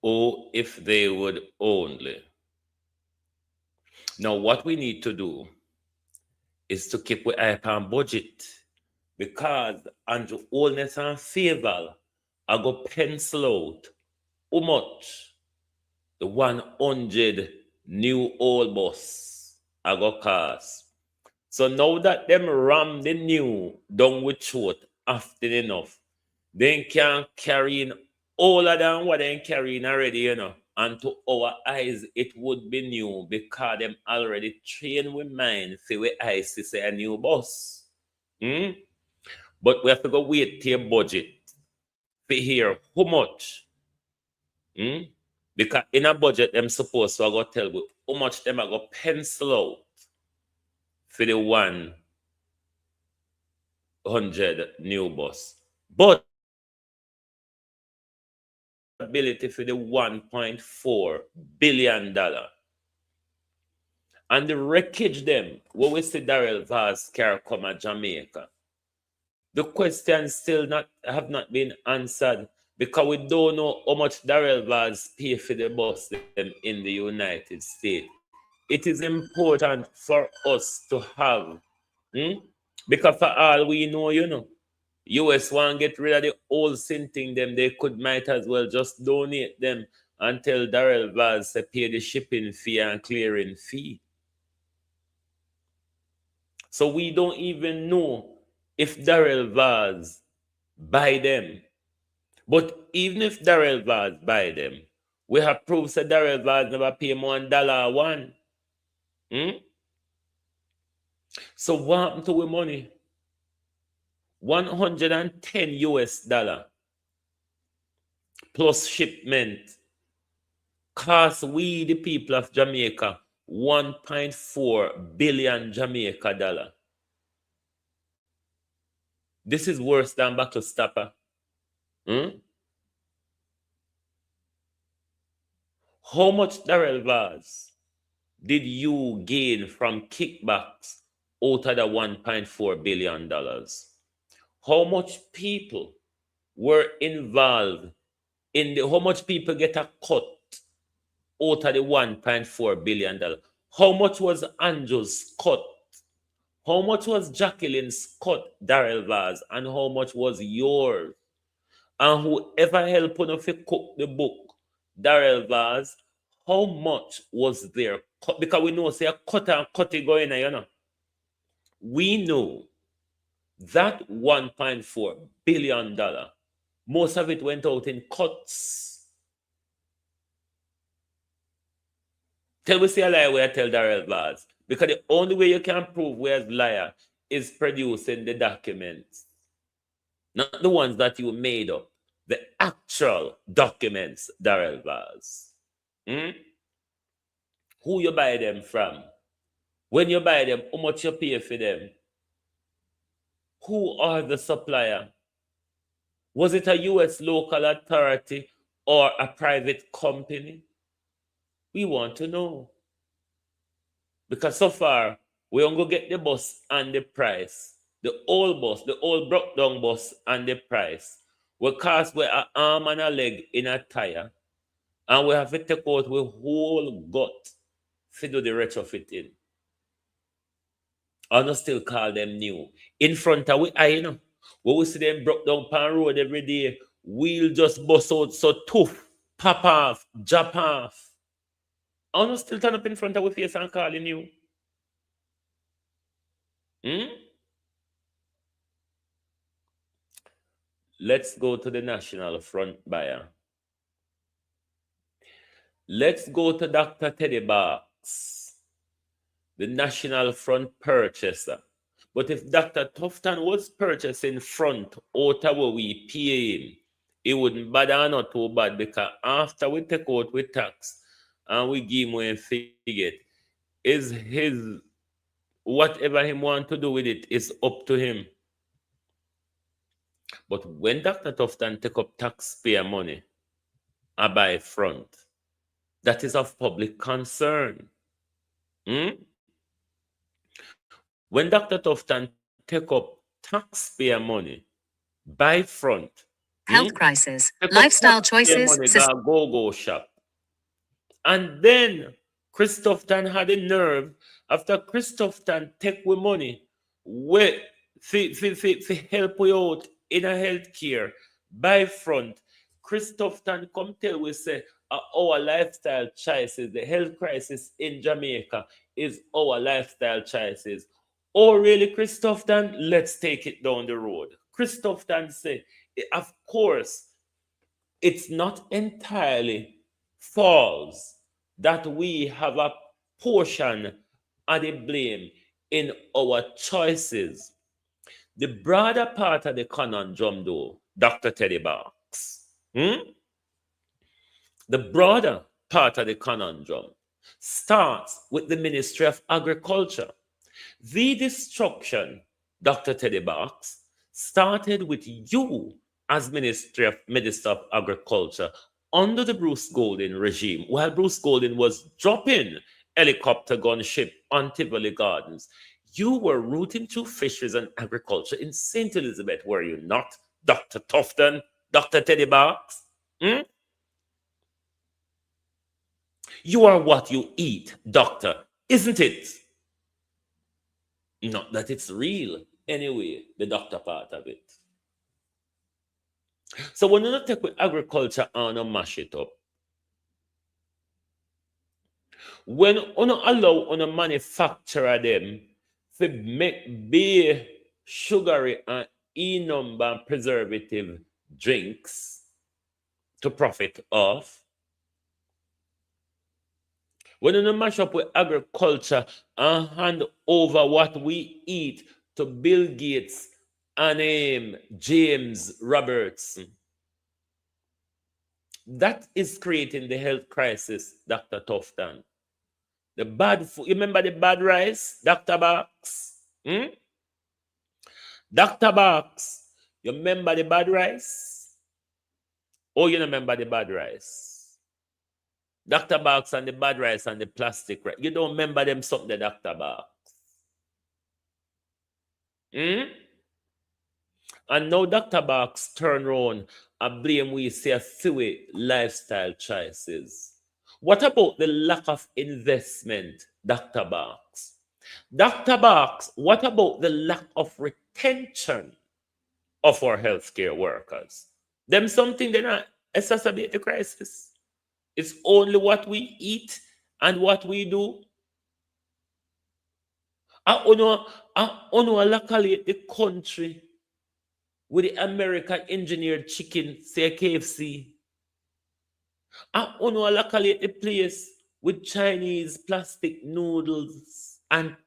Oh, if they would only. Now, what we need to do is to keep our eye on budget, because Andrew Oldness and Favor I go pencil out how much the 100 new old bus I go cost. So now that them ram the new down with short often enough, they can carry in older than what they carrying already, And to our eyes, it would be new because them already trained with mind for we eyes to say a new bus. But we have to go wait till budget to hear how much. Because in a budget, them supposed to go tell you how much them are go pencil out for the 100 new bus. But ability for the $1.4 billion. And the wreckage them, what we see Darrell Vaz car come at Jamaica. The questions still have not been answered because we don't know how much Darrell Vaz pay for the bus them in the United States. It is important for us to have, because for all we know, US want to get rid of the old sin thing them, they might as well just donate them and tell Darrell Vaz to pay the shipping fee and clearing fee. So we don't even know if Darrell Vaz buy them. But even if Darrell Vaz buy them, we have proofs that Darrell Vaz never pay more than $1. So what happened to our money? 110 US dollar plus shipment cost we the people of Jamaica 1.4 billion Jamaica dollar. This is worse than Buckle Stopper. How much Darrell Vaz did you gain from kickbacks out of the $1.4 billion? How much people were involved in how much people get a cut out of the $1.4 billion? How much was Andrew's cut? How much was Jacqueline's cut, Darrell Vaz? And how much was yours? And whoever helped you to cook the book, Darrell Vaz, how much was their cut? Because we know, say, a cut and cut it going on, you know. We know that $1.4 billion, most of it went out in cuts. Tell we say a lie where I tell Darrell Vaz. Because the only way you can prove we're a liar is producing the documents. Not the ones that you made up. The actual documents, Darrell Vaz. Who you buy them from? When you buy them, how much you pay for them? Who are the supplier? Was it a U.S. local authority or a private company? We want to know. Because so far, we only get the bus and the price. The old bus, the old broke down bus and the price. We cost with an arm and a leg in a tire. And we have to take out with whole gut to do the retrofitting. And we still call them new. In front of we, you know, when we see them broke down pan road every day, we'll just bust out so tough, pop off, drop off. And we still turn up in front of we face and calling you. Let's go to the National Front buyer. Let's go to Dr. Teddy Box, the National Front purchaser. But if Dr. Tufton was purchasing front out of what we pay him, it wouldn't bother not too bad, because after we take out with tax and we give him a figure, is his whatever he want to do with it is up to him. But when Dr. Tufton take up taxpayer money and buy front, that is of public concern. When Dr. Tufton take up taxpayer money, buy front, Health crisis, lifestyle choices, go shop. And then Christopherton had a nerve, after Christopherton take with money, for help you out in a healthcare, buy front. Christopherton come tell we say our lifestyle choices, the health crisis in Jamaica is our lifestyle choices. Oh, really, Christopherton? Let's take it down the road. Christopherton said, of course, it's not entirely false that we have a portion of the blame in our choices. The broader part of the conundrum, though, Dr. Teddy Box, the broader part of the conundrum starts with the Ministry of Agriculture. The destruction, Dr. Teddy Box, started with you as Minister of Agriculture under the Bruce Golding regime, while Bruce Golding was dropping helicopter gunship on Tivoli Gardens. You were rooting to fisheries and agriculture in St. Elizabeth, were you not, Dr. Tufton, Dr. Teddy Box? You are what you eat, doctor, isn't it? Not that it's real. Anyway, the doctor part of it. So when you take with agriculture and mash it up, when you allow on a manufacturer them to make beer, sugary and E-number and preservative drinks to profit off, when you mash up with agriculture and hand over what we eat to Bill Gates and James Robertson, that is creating the health crisis, Dr. Tufton. The bad food, you remember the bad rice, Dr. Box? Dr. Box, you remember the bad rice? Oh, you remember the bad rice? Dr. Box and the bad rice and the plastic rice. You don't remember them something, the Dr. Box. And now Dr. Box turn around and blame we say a few lifestyle choices. What about the lack of investment, Dr. Box? Dr. Box, what about the lack of retention of our healthcare workers? Them something they not exacerbate the crisis. It's only what we eat and what we do. I locally the country with the American engineered chicken, say KFC. I locally the place with Chinese plastic noodles and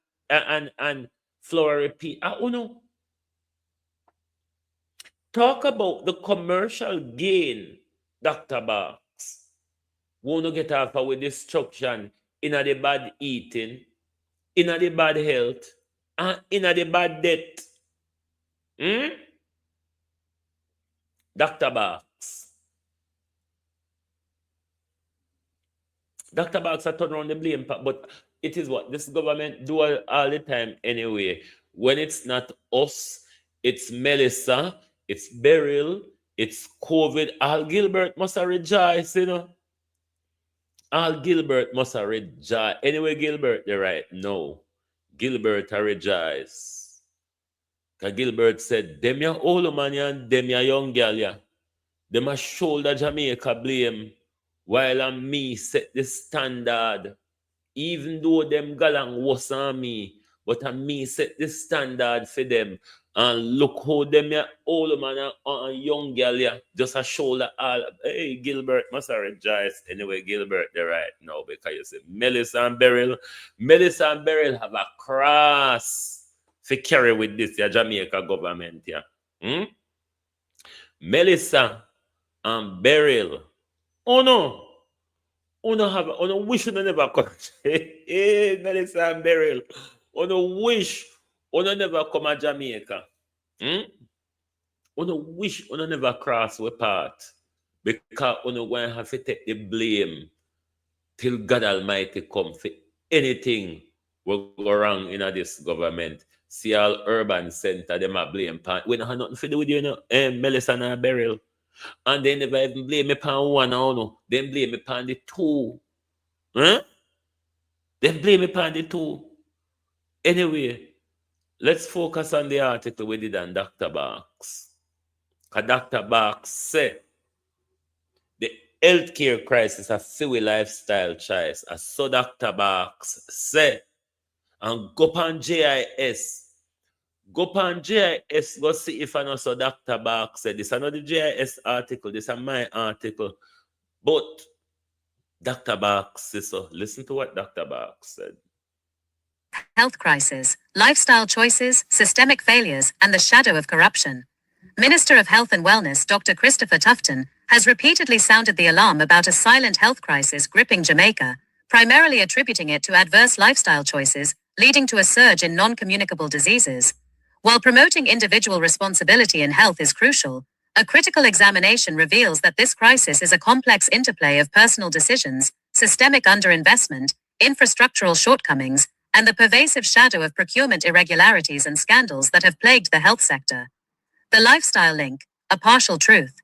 flour repeat. Talk about the commercial gain, Dr. Box. Wanna get off with destruction in the bad eating, in the bad health, and in the bad debt. Dr. Box. Dr. Box, I turn around the blame, but it is what this government do all the time anyway. When it's not us, it's Melissa, it's Beryl, it's COVID. Al Gilbert must have rejoiced, you know. Al Gilbert must have rejoiced. Anyway, Gilbert, they're right. No. Gilbert rejoice. Because Gilbert said, them ya old man and them ya young girl ya. Them a shoulder Jamaica blame while me set the standard. Even though them galang was on me, but me set the standard for them. And look how them ya old man and young girl ya just a shoulder all. Hey, Gilbert must have rejoiced. Anyway, Gilbert, they're right now because you say Melissa and Beryl have a cross to carry with this Jamaica government. Melissa and Beryl. Oh no. Wish you never come. Hey, Melissa and Beryl. Wish you never come to Jamaica. Wish you never cross with part. Because you going to have to take the blame till God Almighty come for anything will go wrong in this government. See all urban center, them a blame pan. We don't have nothing to do with you, Melissa and Beryl. And they never even blame me pan one or no. They blame me pan the two. They blame me pan the two. Anyway, let's focus on the article we did on Dr. Box. Because Dr. Box said the healthcare crisis a few lifestyle choice. As so Dr. Box said, and go on GIS. Go on GIS, go see if I know so Dr. Box said. This is not the GIS article, this is my article. But Dr. Box says so. Listen to what Dr. Box said. Health crisis, lifestyle choices, systemic failures, and the shadow of corruption. Minister of Health and Wellness Dr. Christopher Tufton has repeatedly sounded the alarm about a silent health crisis gripping Jamaica, primarily attributing it to adverse lifestyle choices, leading to a surge in non-communicable diseases. While promoting individual responsibility in health is crucial, a critical examination reveals that this crisis is a complex interplay of personal decisions, systemic underinvestment, infrastructural shortcomings, and the pervasive shadow of procurement irregularities and scandals that have plagued the health sector. The lifestyle link, a partial truth.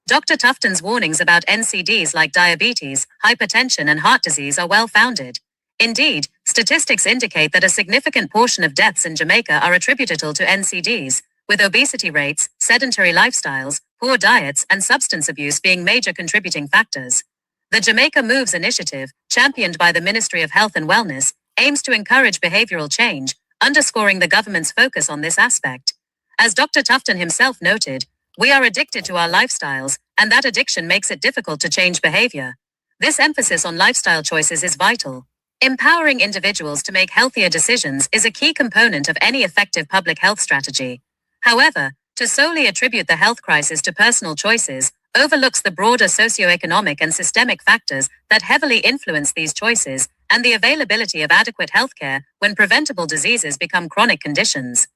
Dr. Tufton's warnings about NCDs like diabetes, hypertension, and heart disease are well-founded. Indeed, statistics indicate that a significant portion of deaths in Jamaica are attributable to NCDs, with obesity rates, sedentary lifestyles, poor diets, and substance abuse being major contributing factors. The Jamaica Moves initiative, championed by the Ministry of Health and Wellness, aims to encourage behavioral change, underscoring the government's focus on this aspect. As Dr. Tufton himself noted, we are addicted to our lifestyles, and that addiction makes it difficult to change behavior. This emphasis on lifestyle choices is vital. Empowering individuals to make healthier decisions is a key component of any effective public health strategy. However, to solely attribute the health crisis to personal choices overlooks the broader socioeconomic and systemic factors that heavily influence these choices and the availability of adequate healthcare when preventable diseases become chronic conditions.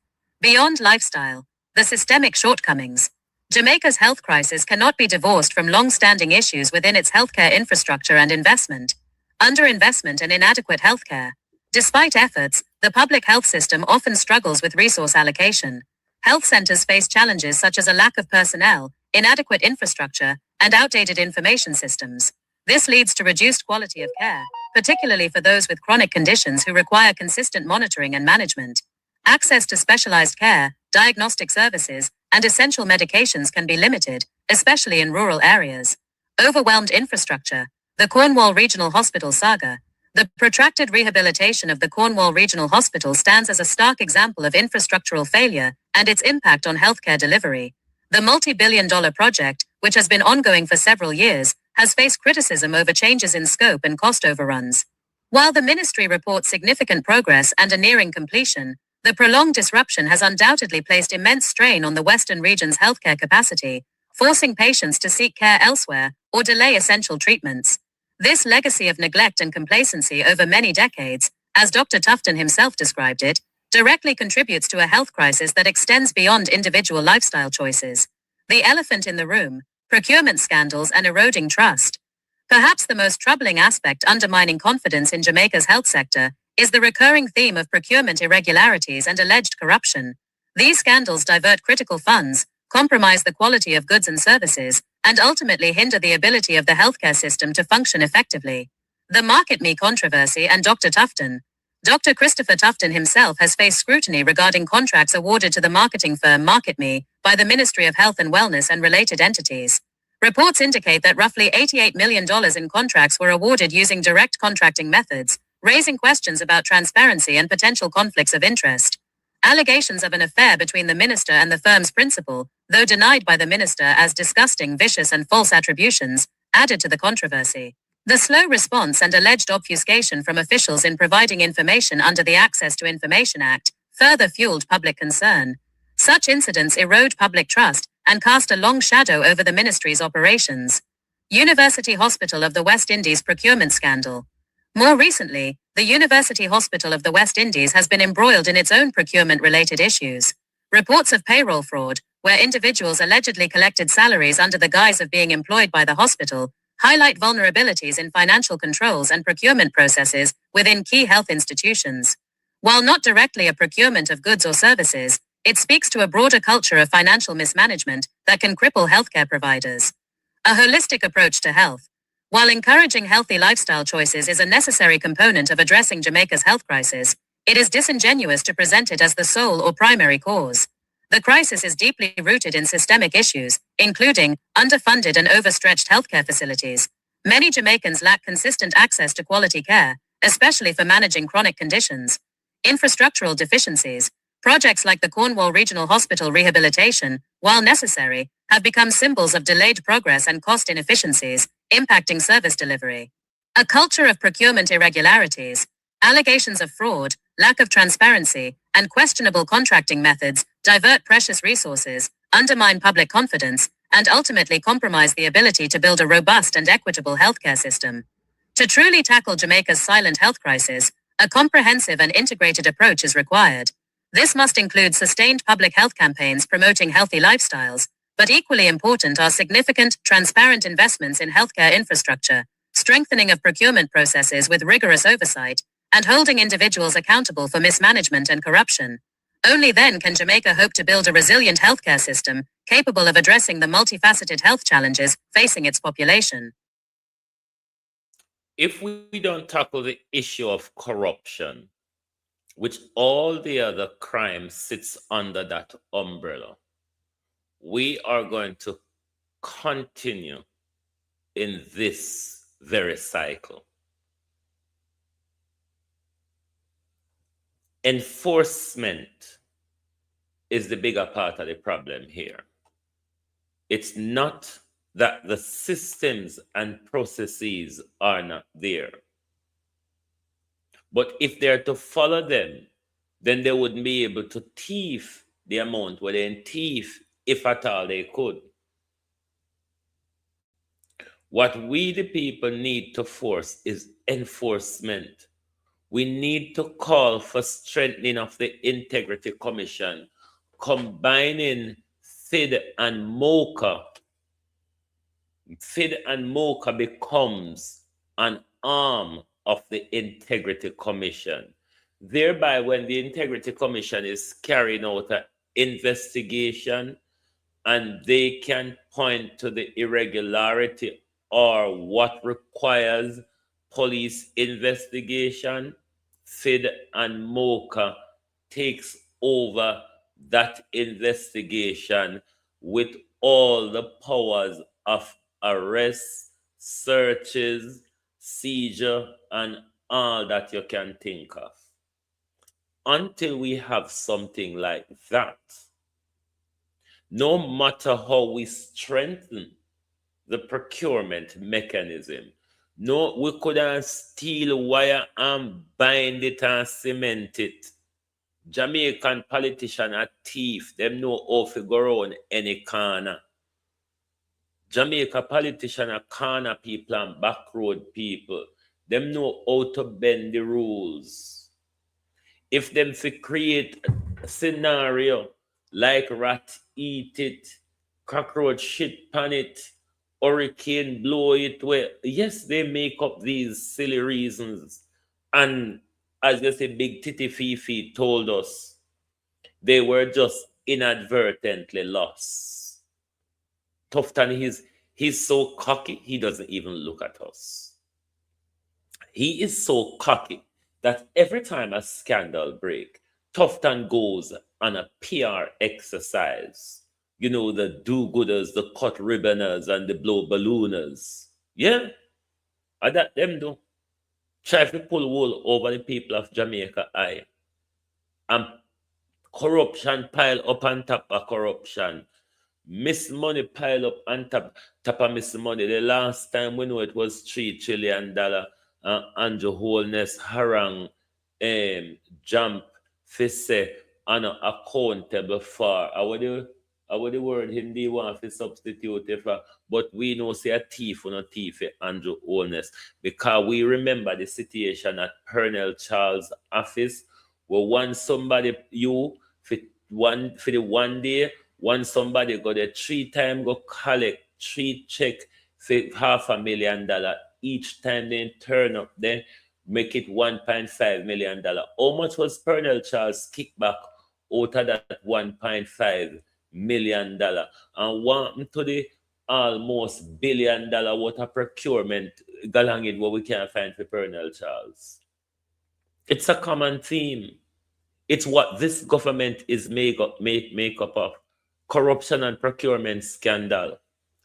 Beyond lifestyle, the systemic shortcomings. Jamaica's health crisis cannot be divorced from long-standing issues within its healthcare infrastructure and investment. Underinvestment and inadequate healthcare. Despite efforts, the public health system often struggles with resource allocation. Health centers face challenges such as a lack of personnel, inadequate infrastructure, and outdated information systems. This leads to reduced quality of care, particularly for those with chronic conditions who require consistent monitoring and management. Access to specialized care, diagnostic services, and essential medications can be limited, especially in rural areas. Overwhelmed infrastructure. The Cornwall Regional Hospital saga. The protracted rehabilitation of the Cornwall Regional Hospital stands as a stark example of infrastructural failure and its impact on healthcare delivery. The multi-billion-dollar project, which has been ongoing for several years, has faced criticism over changes in scope and cost overruns. While the ministry reports significant progress and a nearing completion, the prolonged disruption has undoubtedly placed immense strain on the Western region's healthcare capacity, forcing patients to seek care elsewhere or delay essential treatments. This legacy of neglect and complacency over many decades, as Dr. Tufton himself described it, directly contributes to a health crisis that extends beyond individual lifestyle choices. The elephant in the room, procurement scandals and eroding trust. Perhaps the most troubling aspect undermining confidence in Jamaica's health sector is the recurring theme of procurement irregularities and alleged corruption. These scandals divert critical funds, compromise the quality of goods and services, and ultimately hinder the ability of the healthcare system to function effectively. The Market Me controversy and Dr. Tufton. Dr. Christopher Tufton himself has faced scrutiny regarding contracts awarded to the marketing firm Market Me by the Ministry of Health and Wellness and related entities. Reports indicate that roughly $88 million in contracts were awarded using direct contracting methods, raising questions about transparency and potential conflicts of interest. Allegations of an affair between the minister and the firm's principal, though denied by the minister as disgusting, vicious, and false attributions, added to the controversy. The slow response and alleged obfuscation from officials in providing information under the Access to Information Act further fueled public concern. Such incidents erode public trust and cast a long shadow over the ministry's operations. University Hospital of the West Indies procurement scandal. More recently, the University Hospital of the West Indies has been embroiled in its own procurement-related issues. Reports of payroll fraud, where individuals allegedly collected salaries under the guise of being employed by the hospital, highlight vulnerabilities in financial controls and procurement processes within key health institutions. While not directly a procurement of goods or services, it speaks to a broader culture of financial mismanagement that can cripple healthcare providers. A holistic approach to health. While encouraging healthy lifestyle choices is a necessary component of addressing Jamaica's health crisis, it is disingenuous to present it as the sole or primary cause. The crisis is deeply rooted in systemic issues, including underfunded and overstretched healthcare facilities. Many Jamaicans lack consistent access to quality care, especially for managing chronic conditions. Infrastructural deficiencies. Projects like the Cornwall Regional Hospital rehabilitation, while necessary, have become symbols of delayed progress and cost inefficiencies, impacting service delivery. A culture of procurement irregularities, allegations of fraud, lack of transparency, and questionable contracting methods divert precious resources, undermine public confidence, and ultimately compromise the ability to build a robust and equitable healthcare system. To truly tackle Jamaica's silent health crisis, a comprehensive and integrated approach is required. This must include sustained public health campaigns promoting healthy lifestyles, but equally important are significant, transparent investments in healthcare infrastructure, strengthening of procurement processes with rigorous oversight, and holding individuals accountable for mismanagement and corruption. Only then can Jamaica hope to build a resilient healthcare system capable of addressing the multifaceted health challenges facing its population. If we don't tackle the issue of corruption, which all the other crime sits under that umbrella, we are going to continue in this very cycle. Enforcement is the bigger part of the problem here. It's not that the systems and processes are not there. But if they're to follow them, then they wouldn't be able to thief the amount where they thief, if at all they could. What we, the people, need to force is enforcement. We need to call for strengthening of the Integrity Commission, combining FID and MOCA. FID and MOCA becomes an arm of the Integrity Commission. Thereby, when the Integrity Commission is carrying out an investigation and they can point to the irregularity or what requires police investigation, FID and MOCA takes over that investigation with all the powers of arrest, searches, seizure, and all that you can think of. Until we have something like that, no matter how we strengthen the procurement mechanism, no, we couldn't steal wire and bind it and cement it. Jamaican politician are thief. Them know how to go around any corner. Jamaica politician are corner people and backroad people. Them know how to bend the rules. If them fi create a scenario like rat eat it, cockroach shit pan it, hurricane blow it away, yes, they make up these silly reasons. And as you say, Big Titty Fifi told us, they were just inadvertently lost. Tufton, he's so cocky, he doesn't even look at us. He is so cocky that every time a scandal break, Tufton goes on a PR exercise. You know, the do-gooders, the cut ribboners, and the blow ballooners. Yeah, I that them do. Try to pull wool over the people of Jamaica eye. And corruption pile up on top of corruption. Miss money pile up on top of miss money. The last time we know it was $3 trillion. Andrew Holness harang jump fisse and accountable for. I would the word Hindi want to substitute it for, but we know say a thief or not thief Andrew Holness, because we remember the situation at Colonel Charles' office where one somebody you for the one day, one somebody got a 3 times go collect 3 check for $500,000 each time they turn up, then make it $1.5 million. How much was Colonel Charles kickback out of that $1.5 million? And what to the almost $1 billion worth of procurement galang in what we can't find for Colonel Charles? It's a common theme. It's what this government is make up of. Corruption and procurement scandal.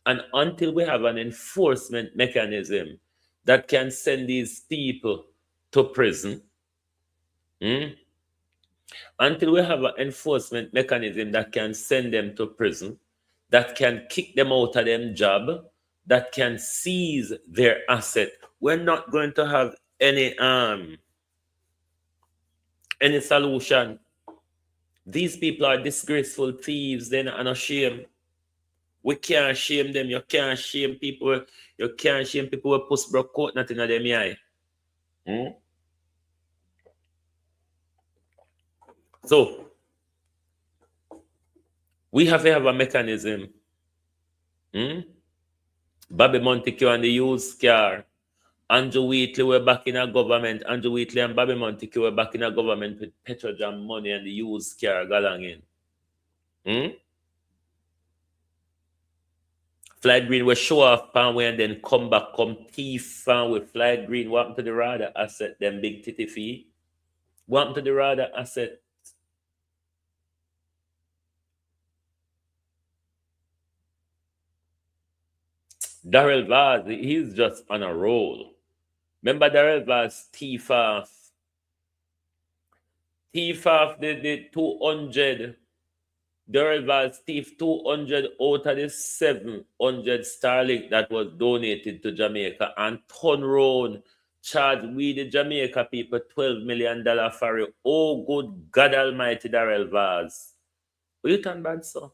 And until we have an enforcement mechanism that can send these people to prison, until we have an enforcement mechanism that can send them to prison, that can kick them out of their job, that can seize their asset, we're not going to have any solution. These people are disgraceful thieves. They're not ashamed. We can't shame them. You can't shame people. You can't shame people who push broke coat nothing in them eye. So we have to have a mechanism. Bobby Montague and the used car. Andrew Wheatley were back in a government. Andrew Wheatley and Bobby Montague were back in a government with Petrojam money and the used car galang in. Flight Green will show off Panway and then come back, come thief with Flight Green. What happened to the rather asset, them Big Titty fee? What happened to the rather asset? Darrell Vaz, he's just on a roll. Remember Darrell Vaz thief off the 200. Darrell Vaz thief 200 out of the 700 Starlink that was donated to Jamaica and turn round, charge we the Jamaica people $12 million for it. Oh, good God Almighty, Darrell Vaz. What you turn bad, sir?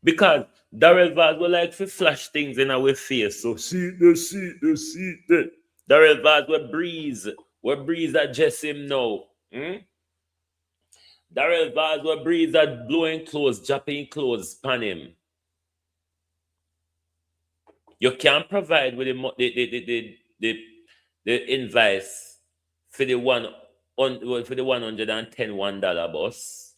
Because Darrell Vaz will like to flash things in our face. So see the. Darrell Vaz will breeze. We breeze that just him now. Darrell Vaz were breeze that blowing clothes, dropping clothes pan him. You can't provide with the invoice for the $110 bus.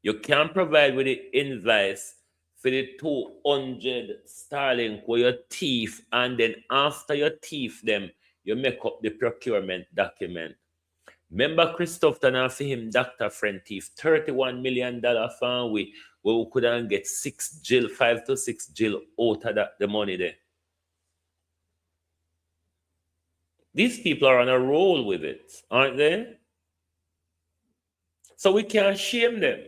You can't provide with the invoice for the 200 sterling where you thief, and then after you thief them, you make up the procurement document. Remember Christopher and for him, Dr. Friend thief, $31 million fan where we couldn't get 5 to 6 jail out of the money there. These people are on a roll with it, aren't they? So we can't shame them.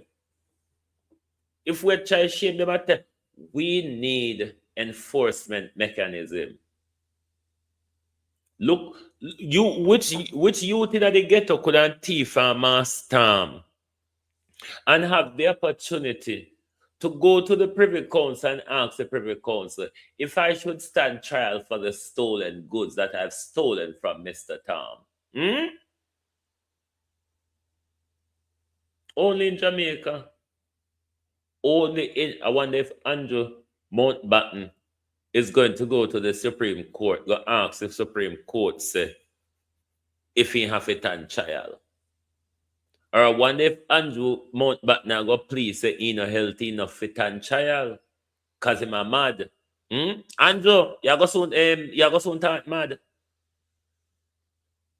If we try to shame them, we need enforcement mechanism. Look, which youth in the ghetto couldn't thief and mass storm and have the opportunity to go to the Privy Council and ask the Privy Council if I should stand trial for the stolen goods that I've stolen from Mr. Tom. Only in Jamaica. I wonder if Andrew Mountbatten is going to go to the Supreme Court, go ask the Supreme Court say if he have it on trial. Or I wonder if Andrew Mountbatten go please say he no healthy enough fit on trial. Cause him a mad. Andrew, you go soon talk mad.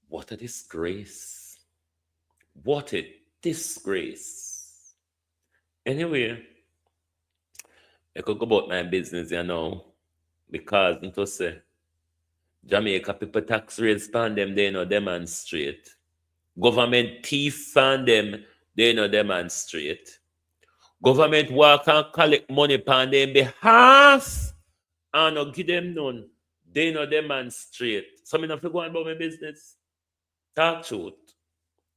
What a disgrace. What a disgrace. Anyway, I could go about my business, you know, because to say Jamaica people tax rates pan them, they no demonstrate. Government thief fan them, they no demonstrate. Government work and collect money pan them behalf and no give them none, they no demonstrate. So me not fi go on about my business. Talk truth.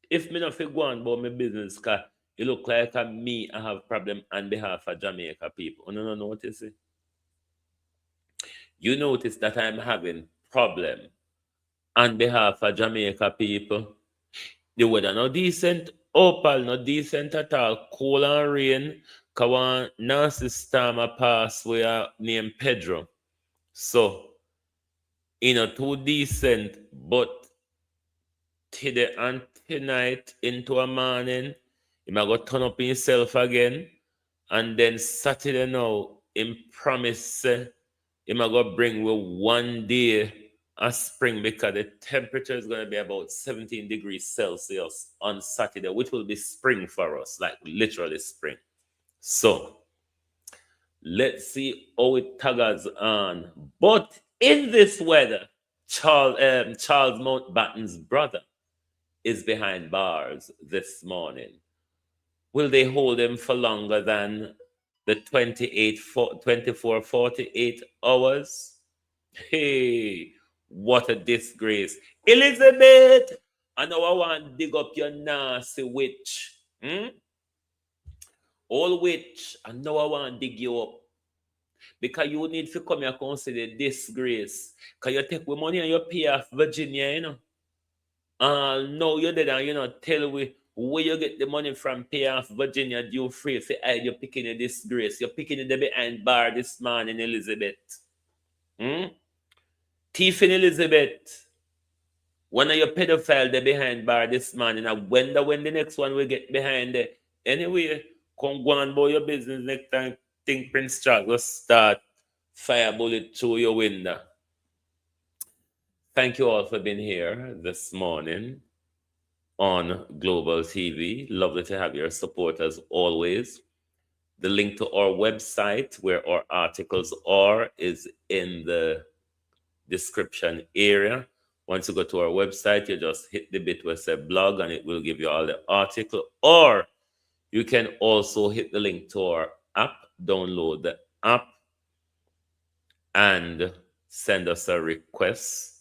If me not fi go on about my business, cause it look like me I have problem on behalf of Jamaica people. You no notice it? You notice that I'm having problem on behalf of Jamaica people. The weather not decent, opal not decent at all, cold and rain, cause one nasty storm a pass we are named Pedro. So, too decent, but today and tonight into a morning, he might go turn up himself again, and then Saturday now, him promise he might go bring with 1 day a spring because the temperature is going to be about 17 degrees Celsius on Saturday, which will be spring for us, like literally spring. So, let's see how it taggers on. But in this weather, Charles Mountbatten's brother is behind bars this morning. Will they hold him for longer than the 24, 48 hours? Hey, what a disgrace. Elizabeth, I know I want to dig up your nasty witch. Old witch, I know I want to dig you up. Because you need to come here and consider disgrace. Because you take the money and you pay off Virginia, you know. No, you did and tell we where you get the money from, pay off Virginia due free for you're picking a disgrace. You're picking the behind bar this morning, Elizabeth. Thiefing Elizabeth. One of your pedophile they behind bar this morning. I wonder when the next one will get behind there. Anyway, come go on about your business next time. Think Prince Charles will start fire bullet through your window. Thank you all for being here this morning on Global TV. Lovely to have your support as always. The link to our website where our articles are is in the description area. Once you go to our website, you just hit the bit where it says blog and it will give you all the article. Or you can also hit the link to our app, download the app, and send us a request.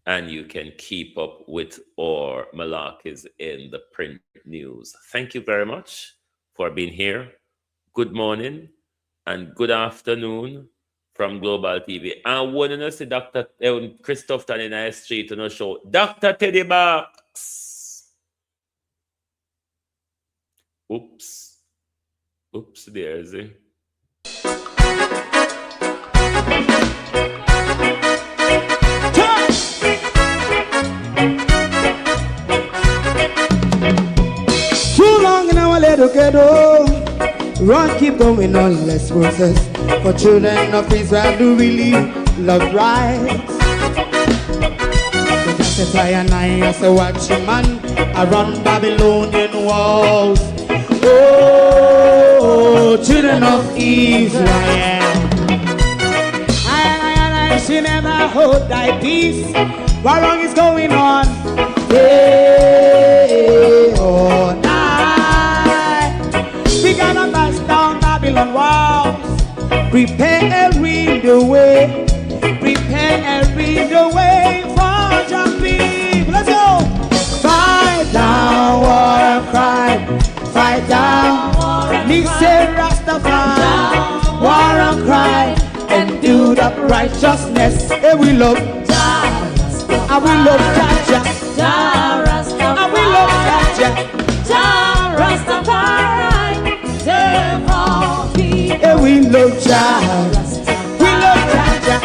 And you can keep up with our malarkeys in the print news. Thank you very much for being here. Good morning and good afternoon from Global TV. And when you see Dr. Christopher in our street on a show, Dr. Teddy Box. Oops. Oops, there's it. Too long in our little ghetto, run keep going on, less process. For children of Israel do really love rights. So just and I as a watching man, I run Babylonian walls. Oh, children of Israel, I should never hold thy peace. What wrong is going on? Hey, oh, night. We gonna bust down Babylon walls. Preparing the way. Preparing the way for your people. Let's go. Fight down, war and cry. Fight down. Listen, Rastafari. War and cry. And do the righteousness. Hey, we love. I will love Jaja. I will love Jaja. Rastafari, save all people. Yeah, we love Jaja. We love Jaja.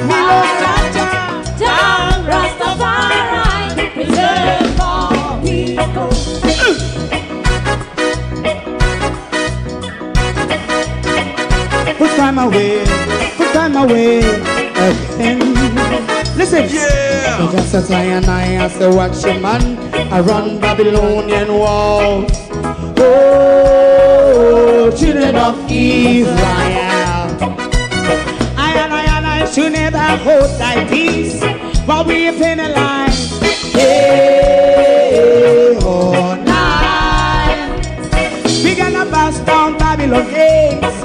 We love Jaja. Rastafari, save all people. Put time away again. Listen, yeah. Just as I and I as a watching man, I run Babylonian walls. Oh, children of Israel, I should never hold thy peace while we penalize. Hey, oh, night. We gonna bust down Babylon gates.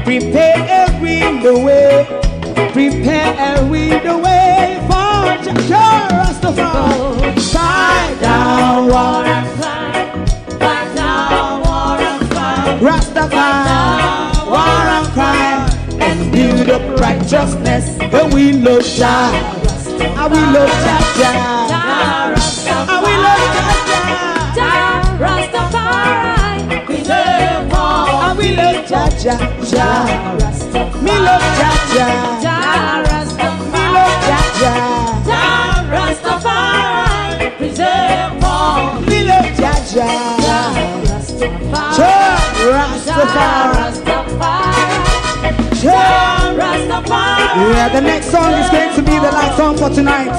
Prepare the way. Prepare the way for Rastafari. Fight down, war and cry. Fight down, war and cry. Rastafari, war and cry. And build up righteousness. But we love Jah. I will love Jah. I will love Jah. Rastafari. We love all. I will love Jah. Me love Jah. Me love Jah. Rastafari, preserve all. Me love Jah. Rastafari. Yeah, the next song is going to be the last song for tonight.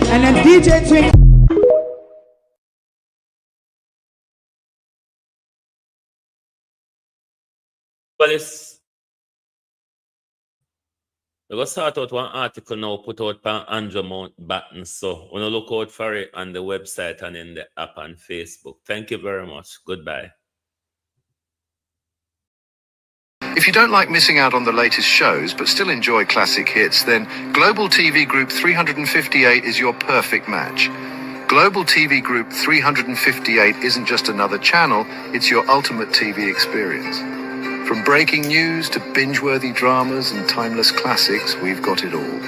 And then DJ Twink. Well, we're going to start out one article now put out by Andrew Mountbatten. So we're going to look out for it on the website and in the app on Facebook. Thank you very much. Goodbye. If you don't like missing out on the latest shows but still enjoy classic hits, then Global TV Group 358 is your perfect match. Global TV Group 358 isn't just another channel, it's your ultimate TV experience. From breaking news to binge-worthy dramas and timeless classics, we've got it all.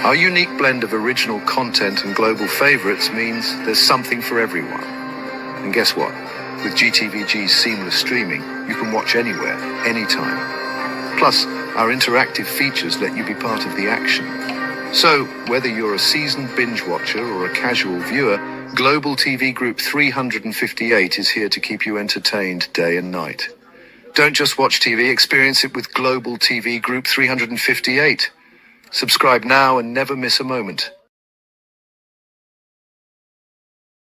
Our unique blend of original content and global favorites means there's something for everyone. And guess what? With GTVG's seamless streaming, you can watch anywhere, anytime. Plus, our interactive features let you be part of the action. So, whether you're a seasoned binge watcher or a casual viewer, Global TV Group 358 is here to keep you entertained day and night. Don't just watch TV, experience it with Global TV Group 358. Subscribe now and never miss a moment.